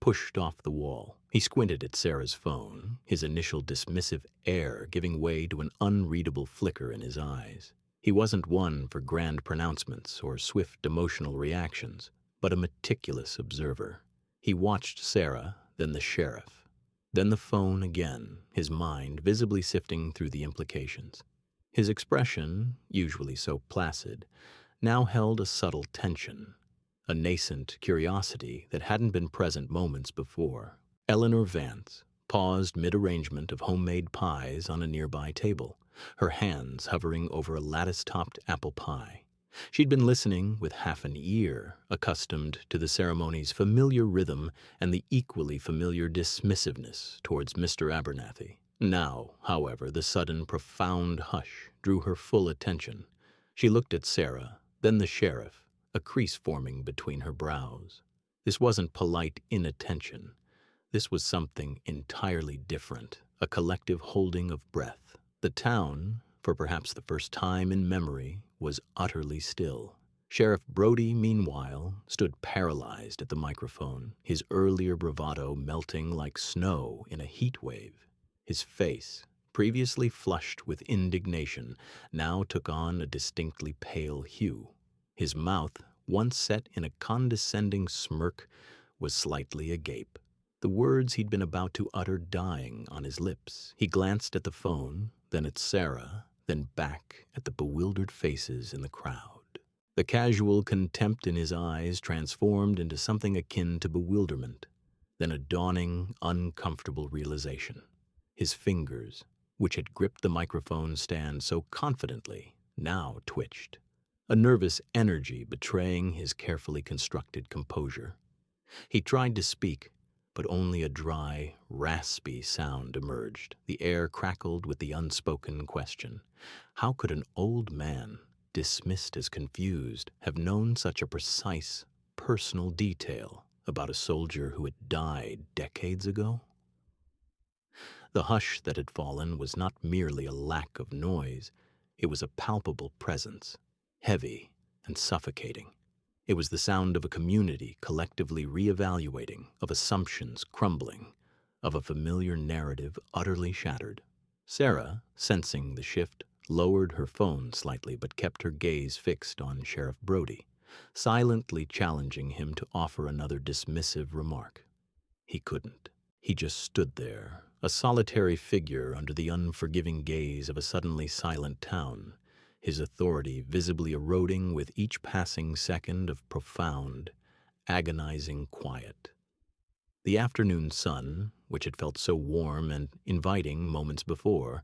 pushed off the wall. He squinted at Sarah's phone, his initial dismissive air giving way to an unreadable flicker in his eyes. He wasn't one for grand pronouncements or swift emotional reactions, but a meticulous observer. He watched Sarah, then the sheriff. Then the phone again, his mind visibly sifting through the implications. His expression, usually so placid, now held a subtle tension, a nascent curiosity that hadn't been present moments before. Eleanor Vance paused mid-arrangement of homemade pies on a nearby table, her hands hovering over a lattice-topped apple pie. She'd been listening with half an ear, accustomed to the ceremony's familiar rhythm and the equally familiar dismissiveness towards Mr. Abernathy. Now, however, the sudden profound hush drew her full attention. She looked at Sarah, then the sheriff, a crease forming between her brows. This wasn't polite inattention. This was something entirely different, a collective holding of breath. The town, for perhaps the first time in memory, was utterly still. Sheriff Brody, meanwhile, stood paralyzed at the microphone, his earlier bravado melting like snow in a heat wave. His face, previously flushed with indignation, now took on a distinctly pale hue. His mouth, once set in a condescending smirk, was slightly agape, the words he'd been about to utter dying on his lips. He glanced at the phone, then at Sarah, then back at the bewildered faces in the crowd. The casual contempt in his eyes transformed into something akin to bewilderment, then a dawning, uncomfortable realization. His fingers, which had gripped the microphone stand so confidently, now twitched, a nervous energy betraying his carefully constructed composure. He tried to speak, but only a dry, raspy sound emerged. The air crackled with the unspoken question. How could an old man, dismissed as confused, have known such a precise, personal detail about a soldier who had died decades ago? The hush that had fallen was not merely a lack of noise, it was a palpable presence, heavy and suffocating. It was the sound of a community collectively reevaluating, of assumptions crumbling, of a familiar narrative utterly shattered. Sarah, sensing the shift, lowered her phone slightly but kept her gaze fixed on Sheriff Brody, silently challenging him to offer another dismissive remark. He couldn't. He just stood there, a solitary figure under the unforgiving gaze of a suddenly silent town, his authority visibly eroding with each passing second of profound, agonizing quiet. The afternoon sun, which had felt so warm and inviting moments before,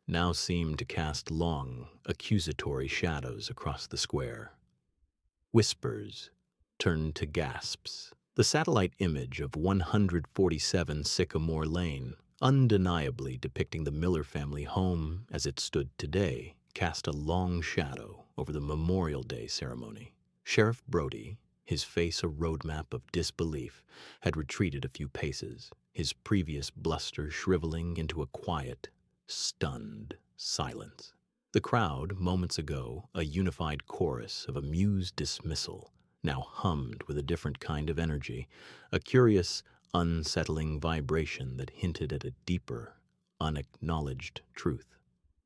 now seemed to cast long, accusatory shadows across the square. Whispers turned to gasps. The satellite image of 147 Sycamore Lane, undeniably depicting the Miller family home as it stood today, cast a long shadow over the Memorial Day ceremony. Sheriff Brody, his face a roadmap of disbelief, had retreated a few paces, his previous bluster shriveling into a quiet, stunned silence. The crowd, moments ago, a unified chorus of amused dismissal, now hummed with a different kind of energy, a curious, unsettling vibration that hinted at a deeper, unacknowledged truth.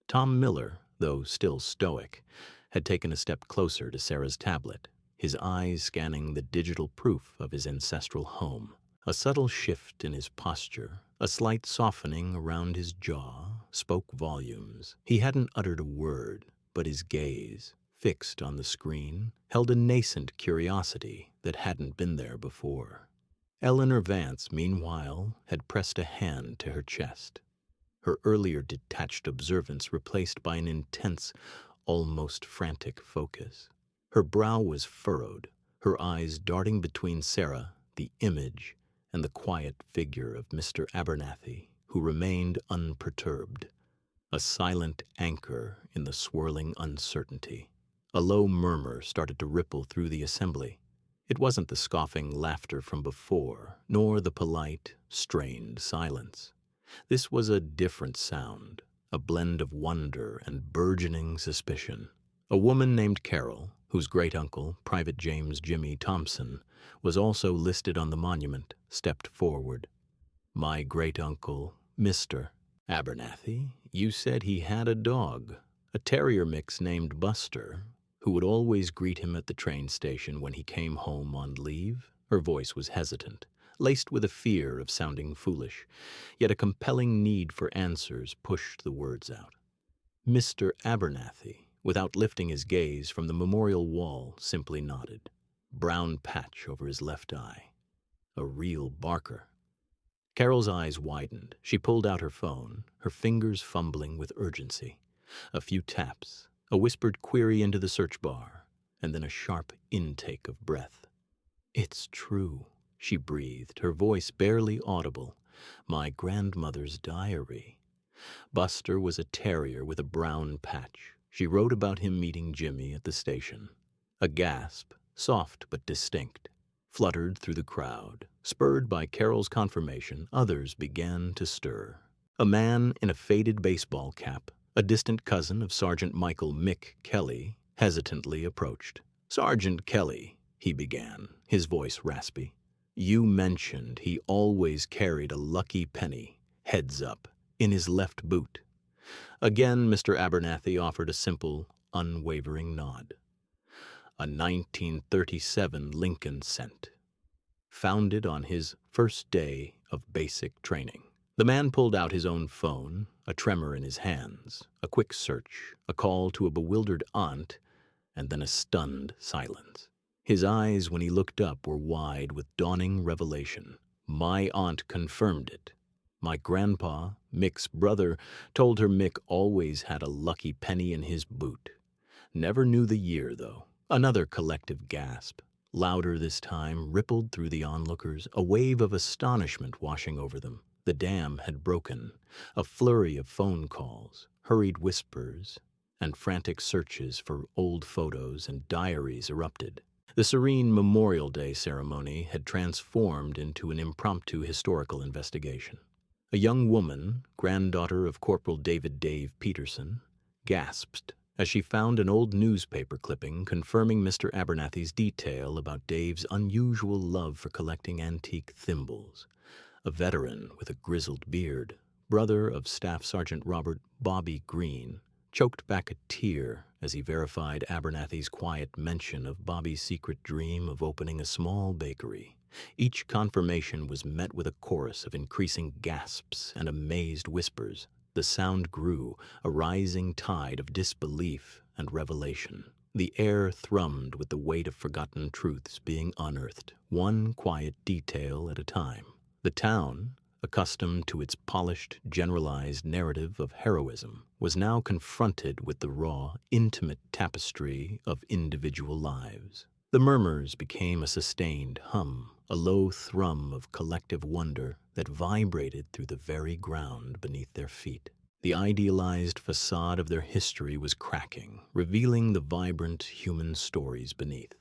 Tom Miller, though still stoic, had taken a step closer to Sarah's tablet, his eyes scanning the digital proof of his ancestral home. A subtle shift in his posture, a slight softening around his jaw, spoke volumes. He hadn't uttered a word, but his gaze, fixed on the screen, held a nascent curiosity that hadn't been there before. Eleanor Vance, meanwhile, had pressed a hand to her chest, her earlier detached observance replaced by an intense, almost frantic focus. Her brow was furrowed, her eyes darting between Sarah, the image, and the quiet figure of Mr. Abernathy, who remained unperturbed, a silent anchor in the swirling uncertainty. A low murmur started to ripple through the assembly. It wasn't the scoffing laughter from before, nor the polite, strained silence. This was a different sound, a blend of wonder and burgeoning suspicion. A woman named Carol, whose great-uncle, Private James Jimmy Thompson, was also listed on the monument, stepped forward. "My great-uncle, Mr. Abernathy, you said he had a dog, a terrier mix named Buster, who would always greet him at the train station when he came home on leave?" Her voice was hesitant, laced with a fear of sounding foolish, yet a compelling need for answers pushed the words out. Mr. Abernathy, without lifting his gaze from the memorial wall, simply nodded. Brown patch over his left eye. A real barker. Carol's eyes widened. She pulled out her phone, her fingers fumbling with urgency. A few taps, a whispered query into the search bar, and then a sharp intake of breath. "It's true," she breathed, her voice barely audible. "My grandmother's diary." Buster was a terrier with a brown patch. She wrote about him meeting Jimmy at the station. A gasp, soft but distinct, fluttered through the crowd. Spurred by Carol's confirmation, others began to stir. A man in a faded baseball cap, a distant cousin of Sergeant Michael Mick Kelly, hesitantly approached. "Sergeant Kelly," he began, his voice raspy, "you mentioned he always carried a lucky penny, heads up, in his left boot." Again, Mr. Abernathy offered a simple, unwavering nod. "A 1937 Lincoln cent, founded on his first day of basic training." The man pulled out his own phone, a tremor in his hands, a quick search, a call to a bewildered aunt, and then a stunned silence. His eyes, when he looked up, were wide with dawning revelation. "My aunt confirmed it. My grandpa, Mick's brother, told her Mick always had a lucky penny in his boot. Never knew the year, though." Another collective gasp, louder this time, rippled through the onlookers, a wave of astonishment washing over them. The dam had broken. A flurry of phone calls, hurried whispers, and frantic searches for old photos and diaries erupted. The serene Memorial Day ceremony had transformed into an impromptu historical investigation. A young woman, granddaughter of Corporal David Dave Peterson, gasped as she found an old newspaper clipping confirming Mr. Abernathy's detail about Dave's unusual love for collecting antique thimbles. A veteran with a grizzled beard, brother of Staff Sergeant Robert "Bobby" Green, choked back a tear as he verified Abernathy's quiet mention of Bobby's secret dream of opening a small bakery. Each confirmation was met with a chorus of increasing gasps and amazed whispers. The sound grew, a rising tide of disbelief and revelation. The air thrummed with the weight of forgotten truths being unearthed, one quiet detail at a time. The town, accustomed to its polished, generalized narrative of heroism, was now confronted with the raw, intimate tapestry of individual lives. The murmurs became a sustained hum, a low thrum of collective wonder that vibrated through the very ground beneath their feet. The idealized facade of their history was cracking, revealing the vibrant human stories beneath.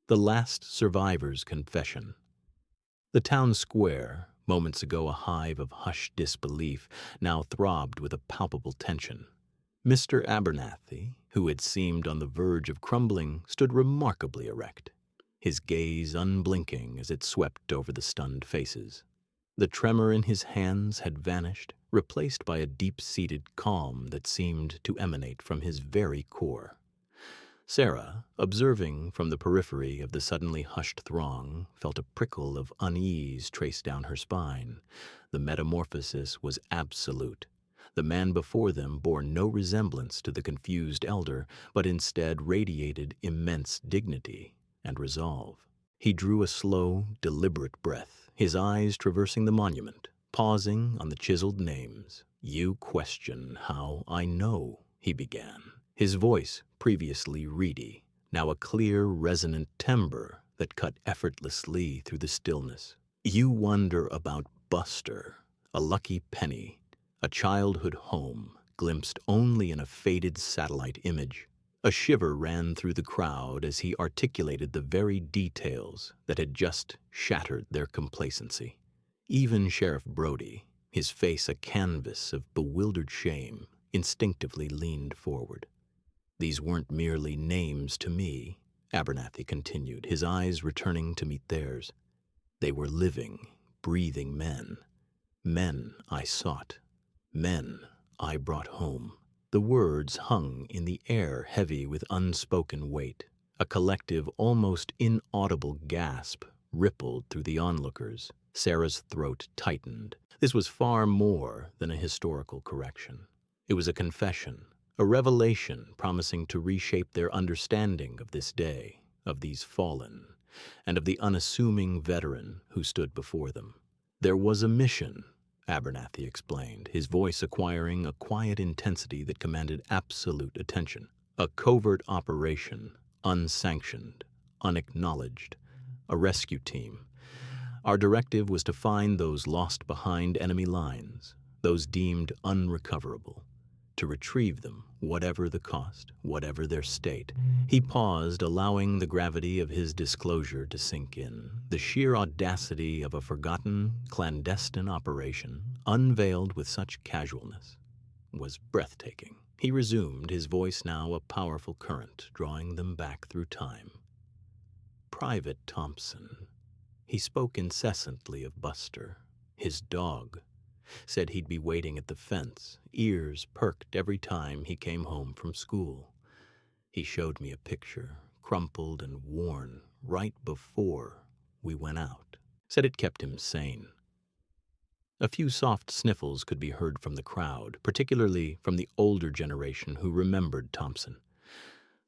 The last survivor's confession. The town square, moments ago a hive of hushed disbelief, now throbbed with a palpable tension. Mr. Abernathy, who had seemed on the verge of crumbling, stood remarkably erect, his gaze unblinking as it swept over the stunned faces. The tremor in his hands had vanished, replaced by a deep-seated calm that seemed to emanate from his very core. Sarah, observing from the periphery of the suddenly hushed throng, felt a prickle of unease trace down her spine. The metamorphosis was absolute. The man before them bore no resemblance to the confused elder, but instead radiated immense dignity and resolve. He drew a slow, deliberate breath, his eyes traversing the monument, pausing on the chiseled names. "You question how I know," he began, his voice previously reedy, now a clear, resonant timbre that cut effortlessly through the stillness. "You wonder about Buster, a lucky penny, a childhood home, glimpsed only in a faded satellite image." A shiver ran through the crowd as he articulated the very details that had just shattered their complacency. Even Sheriff Brody, his face a canvas of bewildered shame, instinctively leaned forward. "These weren't merely names to me," Abernathy continued, his eyes returning to meet theirs. "They were living, breathing men. Men I sought. Men I brought home." The words hung in the air, heavy with unspoken weight. A collective, almost inaudible gasp rippled through the onlookers. Sarah's throat tightened. This was far more than a historical correction. It was a confession, a revelation promising to reshape their understanding of this day, of these fallen, and of the unassuming veteran who stood before them. There was a mission, Abernathy explained, his voice acquiring a quiet intensity that commanded absolute attention. A covert operation, unsanctioned, unacknowledged, a rescue team. Our directive was to find those lost behind enemy lines, those deemed unrecoverable, to retrieve them, whatever the cost, whatever their state. He paused, allowing the gravity of his disclosure to sink in. The sheer audacity of a forgotten, clandestine operation, unveiled with such casualness, was breathtaking. He resumed, his voice now a powerful current, drawing them back through time. Private Thompson. He spoke incessantly of Buster, his dog. Said he'd be waiting at the fence, ears perked every time he came home from school. He showed me a picture, crumpled and worn, right before we went out. Said it kept him sane. A few soft sniffles could be heard from the crowd, particularly from the older generation who remembered Thompson.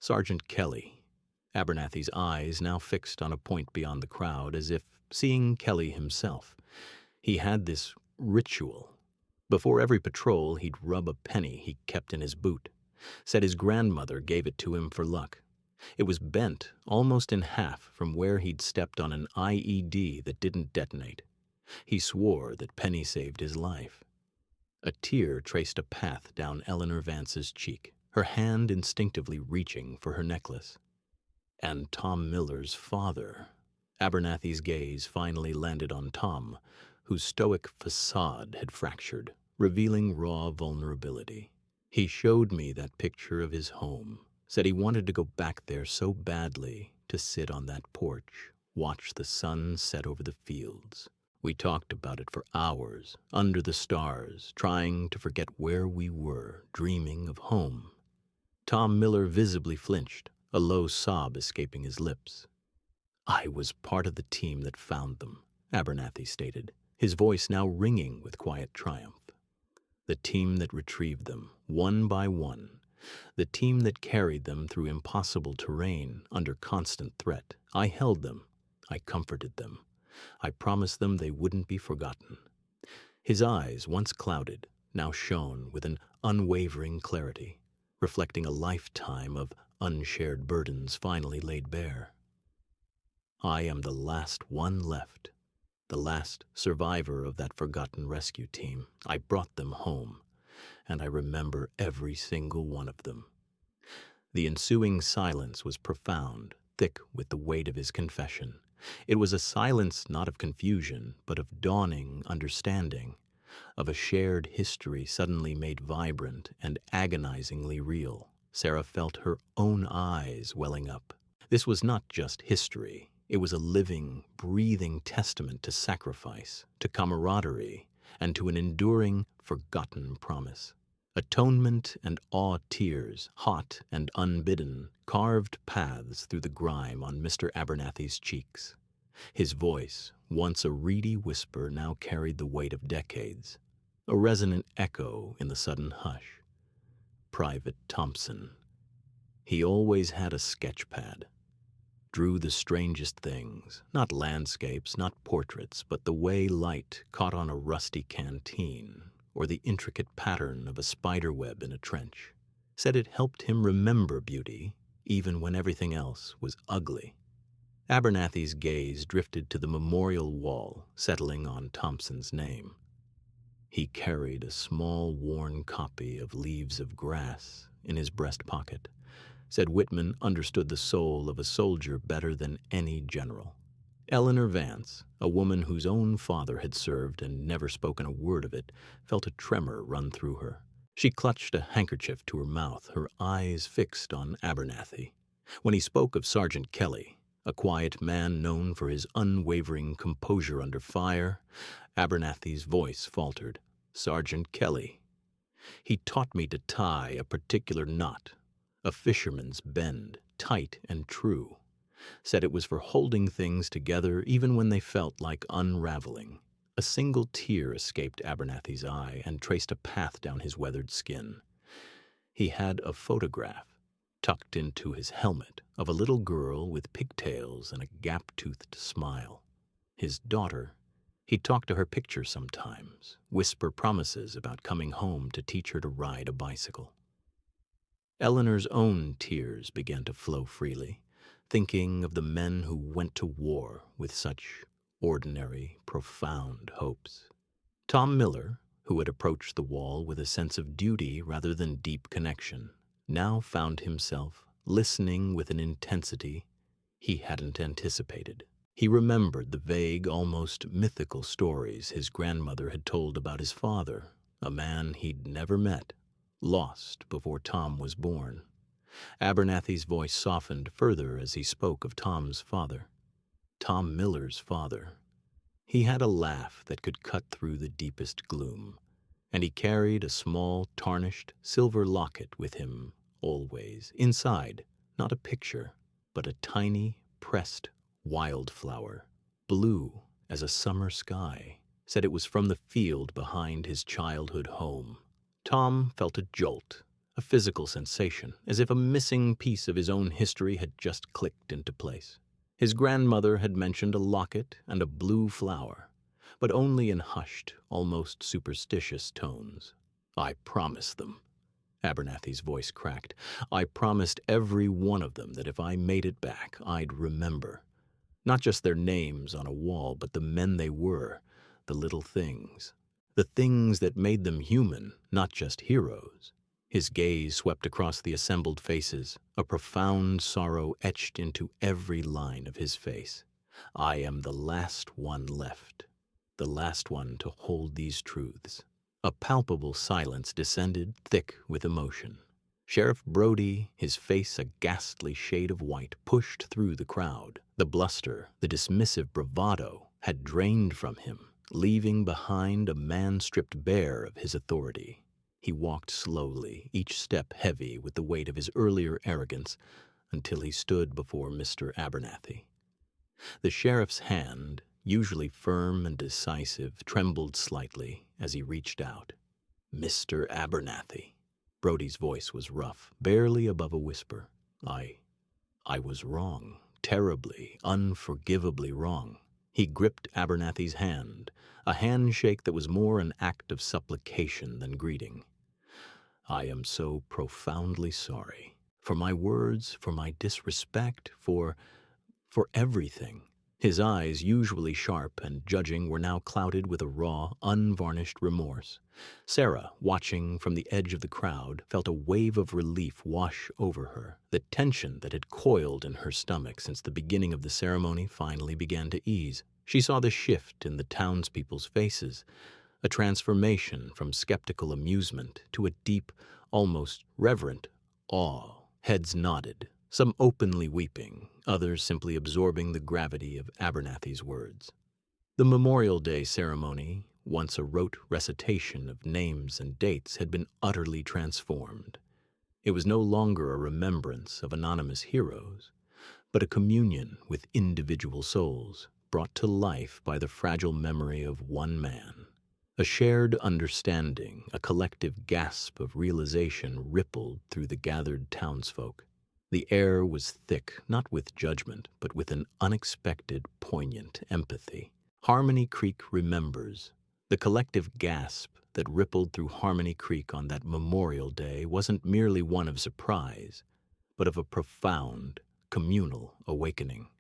Sergeant Kelly, Abernathy's eyes now fixed on a point beyond the crowd, as if seeing Kelly himself. He had this ritual. Before every patrol, he'd rub a penny he kept in his boot. Said his grandmother gave it to him for luck. It was bent almost in half from where he'd stepped on an IED that didn't detonate. He swore that penny saved his life. A tear traced a path down Eleanor Vance's cheek, her hand instinctively reaching for her necklace. And Tom Miller's father. Abernathy's gaze finally landed on Tom, whose stoic facade had fractured, revealing raw vulnerability. He showed me that picture of his home, said he wanted to go back there so badly, to sit on that porch, watch the sun set over the fields. We talked about it for hours, under the stars, trying to forget where we were, dreaming of home. Tom Miller visibly flinched, a low sob escaping his lips. I was part of the team that found them, Abernathy stated, his voice now ringing with quiet triumph. The team that retrieved them, one by one. The team that carried them through impossible terrain, under constant threat. I held them. I comforted them. I promised them they wouldn't be forgotten. His eyes, once clouded, now shone with an unwavering clarity, reflecting a lifetime of unshared burdens finally laid bare. I am the last one left. The last survivor of that forgotten rescue team. I brought them home, and I remember every single one of them. The ensuing silence was profound, thick with the weight of his confession. It was a silence not of confusion, but of dawning understanding, of a shared history suddenly made vibrant and agonizingly real. Sarah felt her own eyes welling up. This was not just history. It was a living, breathing testament to sacrifice, to camaraderie, and to an enduring, forgotten promise. Atonement and awe tears, hot and unbidden, carved paths through the grime on Mr. Abernathy's cheeks. His voice, once a reedy whisper, now carried the weight of decades, a resonant echo in the sudden hush. Private Thompson. He always had a sketch pad. Drew the strangest things, not landscapes, not portraits, but the way light caught on a rusty canteen, or the intricate pattern of a spider web in a trench. Said it helped him remember beauty, even when everything else was ugly. Abernathy's gaze drifted to the memorial wall, settling on Thompson's name. He carried a small, worn copy of Leaves of Grass in his breast pocket. Said Whitman understood the soul of a soldier better than any general. Eleanor Vance, a woman whose own father had served and never spoken a word of it, felt a tremor run through her. She clutched a handkerchief to her mouth, her eyes fixed on Abernathy. When he spoke of Sergeant Kelly, a quiet man known for his unwavering composure under fire, Abernathy's voice faltered. Sergeant Kelly. He taught me to tie a particular knot, a fisherman's bend, tight and true. said it was for holding things together even when they felt like unraveling. A single tear escaped Abernathy's eye and traced a path down his weathered skin. He had a photograph, tucked into his helmet, of a little girl with pigtails and a gap-toothed smile. His daughter. He'd talk to her picture sometimes, whisper promises about coming home to teach her to ride a bicycle. Eleanor's own tears began to flow freely, thinking of the men who went to war with such ordinary, profound hopes. Tom Miller, who had approached the wall with a sense of duty rather than deep connection, now found himself listening with an intensity he hadn't anticipated. He remembered the vague, almost mythical stories his grandmother had told about his father, a man he'd never met, lost before Tom was born. Abernathy's voice softened further as he spoke of Tom's father. Tom Miller's father. He had a laugh that could cut through the deepest gloom, and he carried a small, tarnished, silver locket with him always. Inside, not a picture, but a tiny, pressed wildflower, blue as a summer sky, said it was from the field behind his childhood home. Tom felt a jolt, a physical sensation, as if a missing piece of his own history had just clicked into place. His grandmother had mentioned a locket and a blue flower, but only in hushed, almost superstitious tones. "I promised them." Abernathy's voice cracked. "I promised every one of them that if I made it back, I'd remember. Not just their names on a wall, but the men they were, the little things. The things that made them human, not just heroes." His gaze swept across the assembled faces, a profound sorrow etched into every line of his face. "I am the last one left, the last one to hold these truths." A palpable silence descended, thick with emotion. Sheriff Brody, his face a ghastly shade of white, pushed through the crowd. The bluster, the dismissive bravado, had drained from him, leaving behind a man stripped bare of his authority. He walked slowly, each step heavy with the weight of his earlier arrogance, until he stood before Mr. Abernathy. The sheriff's hand, usually firm and decisive, trembled slightly as he reached out. "Mr. Abernathy." Brody's voice was rough, barely above a whisper. I was wrong, terribly, unforgivably wrong." He gripped Abernathy's hand, a handshake that was more an act of supplication than greeting. "I am so profoundly sorry. For my words, for my disrespect, for everything." His eyes, usually sharp and judging, were now clouded with a raw, unvarnished remorse. Sarah, watching from the edge of the crowd, felt a wave of relief wash over her. The tension that had coiled in her stomach since the beginning of the ceremony finally began to ease. She saw the shift in the townspeople's faces, a transformation from skeptical amusement to a deep, almost reverent awe. Heads nodded, some openly weeping, others simply absorbing the gravity of Abernathy's words. The Memorial Day ceremony, once a rote recitation of names and dates, had been utterly transformed. It was no longer a remembrance of anonymous heroes, but a communion with individual souls, brought to life by the fragile memory of one man. A shared understanding, a collective gasp of realization rippled through the gathered townsfolk. The air was thick, not with judgment, but with an unexpected, poignant empathy. Harmony Creek remembers. The collective gasp that rippled through Harmony Creek on that Memorial Day wasn't merely one of surprise, but of a profound, communal awakening.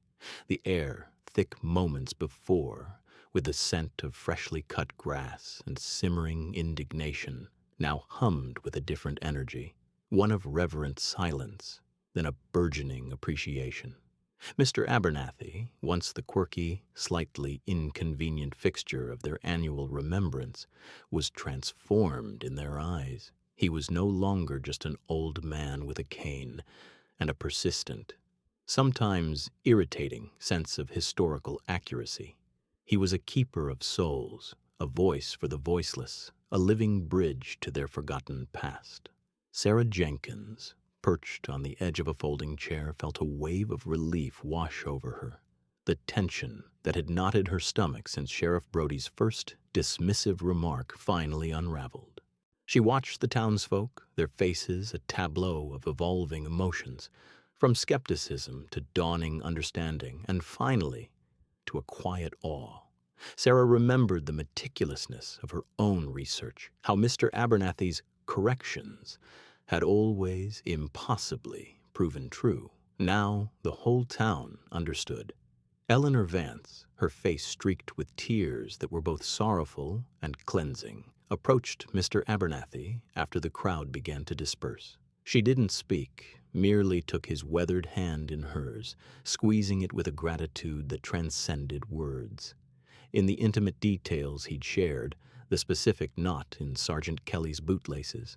The air, thick moments before, with the scent of freshly cut grass and simmering indignation, now hummed with a different energy, one of reverent silence, then a burgeoning appreciation. Mr. Abernathy, once the quirky, slightly inconvenient fixture of their annual remembrance, was transformed in their eyes. He was no longer just an old man with a cane and a persistent, sometimes irritating sense of historical accuracy. He was a keeper of souls, a voice for the voiceless, a living bridge to their forgotten past. Sarah Jenkins, perched on the edge of a folding chair, felt a wave of relief wash over her. The tension that had knotted her stomach since Sheriff Brody's first dismissive remark finally unraveled. She watched the townsfolk, their faces a tableau of evolving emotions, from skepticism to dawning understanding, and finally to a quiet awe. Sarah remembered the meticulousness of her own research, how Mr. Abernathy's corrections had always impossibly proven true. Now the whole town understood. Eleanor Vance, her face streaked with tears that were both sorrowful and cleansing, approached Mr. Abernathy after the crowd began to disperse. She didn't speak, merely took his weathered hand in hers, squeezing it with a gratitude that transcended words. In the intimate details he'd shared, the specific knot in Sergeant Kelly's bootlaces,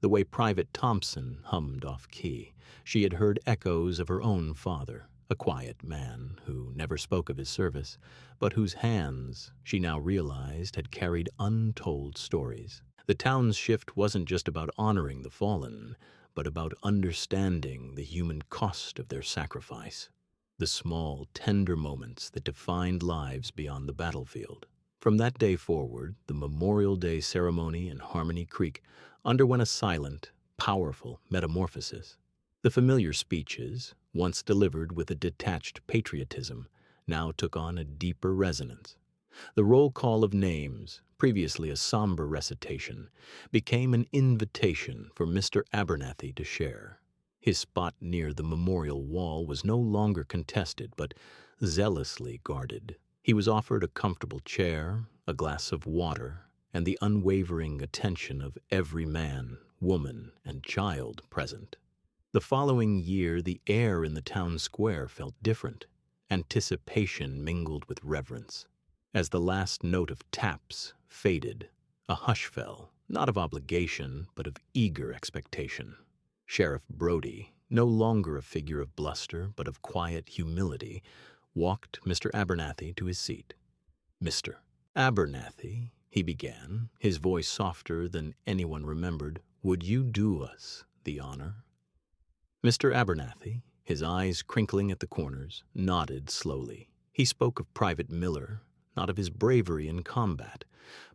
the way Private Thompson hummed off-key, she had heard echoes of her own father, a quiet man who never spoke of his service, but whose hands, she now realized, had carried untold stories. The town's shift wasn't just about honoring the fallen, but about understanding the human cost of their sacrifice, the small, tender moments that defined lives beyond the battlefield. From that day forward, the Memorial Day ceremony in Harmony Creek underwent a silent, powerful metamorphosis. The familiar speeches, once delivered with a detached patriotism, now took on a deeper resonance. The roll call of names, previously a somber recitation, became an invitation for Mr. Abernathy to share. His spot near the memorial wall was no longer contested, but zealously guarded. He was offered a comfortable chair, a glass of water, and the unwavering attention of every man, woman, and child present. The following year, the air in the town square felt different. Anticipation mingled with reverence. As the last note of taps faded, a hush fell, not of obligation, but of eager expectation. Sheriff Brody, no longer a figure of bluster, but of quiet humility, walked Mr. Abernathy to his seat. "Mr. Abernathy," he began, his voice softer than anyone remembered, "would you do us the honor?" Mr. Abernathy, his eyes crinkling at the corners, nodded slowly. He spoke of Private Miller, not of his bravery in combat,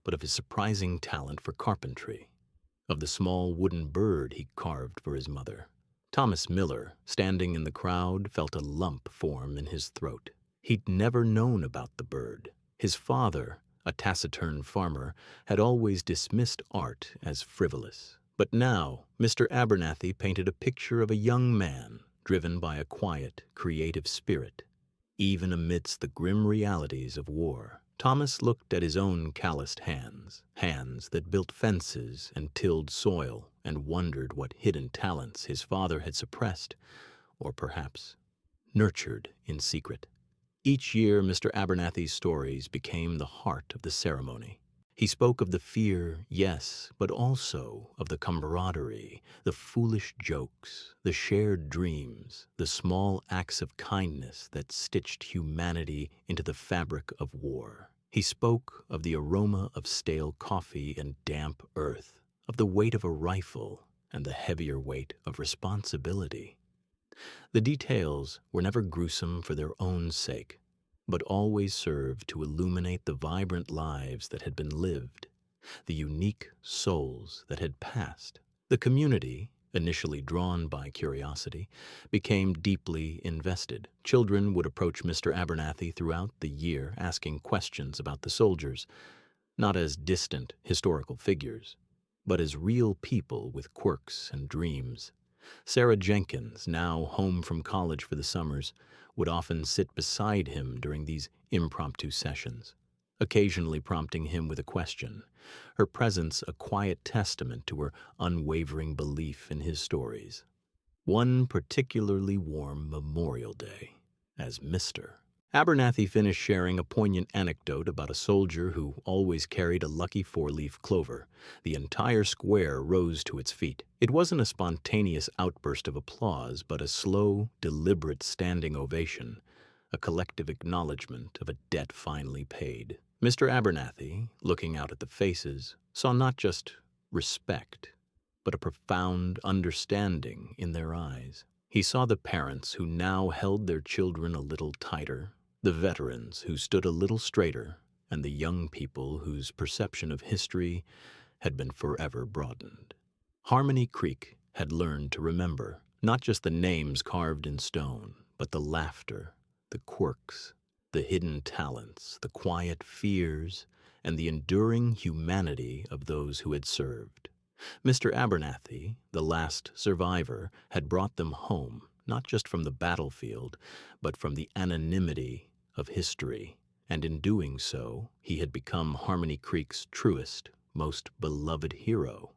but of his surprising talent for carpentry, of the small wooden bird he carved for his mother. Thomas Miller, standing in the crowd, felt a lump form in his throat. He'd never known about the bird. His father, a taciturn farmer, had always dismissed art as frivolous. But now Mr. Abernathy painted a picture of a young man driven by a quiet, creative spirit. Even amidst the grim realities of war, Thomas looked at his own calloused hands, hands that built fences and tilled soil, and wondered what hidden talents his father had suppressed, or perhaps nurtured in secret. Each year, Mr. Abernathy's stories became the heart of the ceremony. He spoke of the fear, yes, but also of the camaraderie, the foolish jokes, the shared dreams, the small acts of kindness that stitched humanity into the fabric of war. He spoke of the aroma of stale coffee and damp earth, of the weight of a rifle and the heavier weight of responsibility. The details were never gruesome for their own sake, but always served to illuminate the vibrant lives that had been lived, the unique souls that had passed. The community, initially drawn by curiosity, became deeply invested. Children would approach Mr. Abernathy throughout the year asking questions about the soldiers, not as distant historical figures, but as real people with quirks and dreams. Sarah Jenkins, now home from college for the summers, would often sit beside him during these impromptu sessions, occasionally prompting him with a question, her presence a quiet testament to her unwavering belief in his stories. One particularly warm Memorial Day, as Mr. Abernathy finished sharing a poignant anecdote about a soldier who always carried a lucky four-leaf clover. The entire square rose to its feet. It wasn't a spontaneous outburst of applause, but a slow, deliberate standing ovation, a collective acknowledgement of a debt finally paid. Mr. Abernathy, looking out at the faces, saw not just respect, but a profound understanding in their eyes. He saw the parents who now held their children a little tighter, the veterans who stood a little straighter, and the young people whose perception of history had been forever broadened. Harmony Creek had learned to remember not just the names carved in stone, but the laughter, the quirks, the hidden talents, the quiet fears, and the enduring humanity of those who had served. Mr. Abernathy, the last survivor, had brought them home, not just from the battlefield, but from the anonymity of history, and in doing so, he had become Harmony Creek's truest, most beloved hero.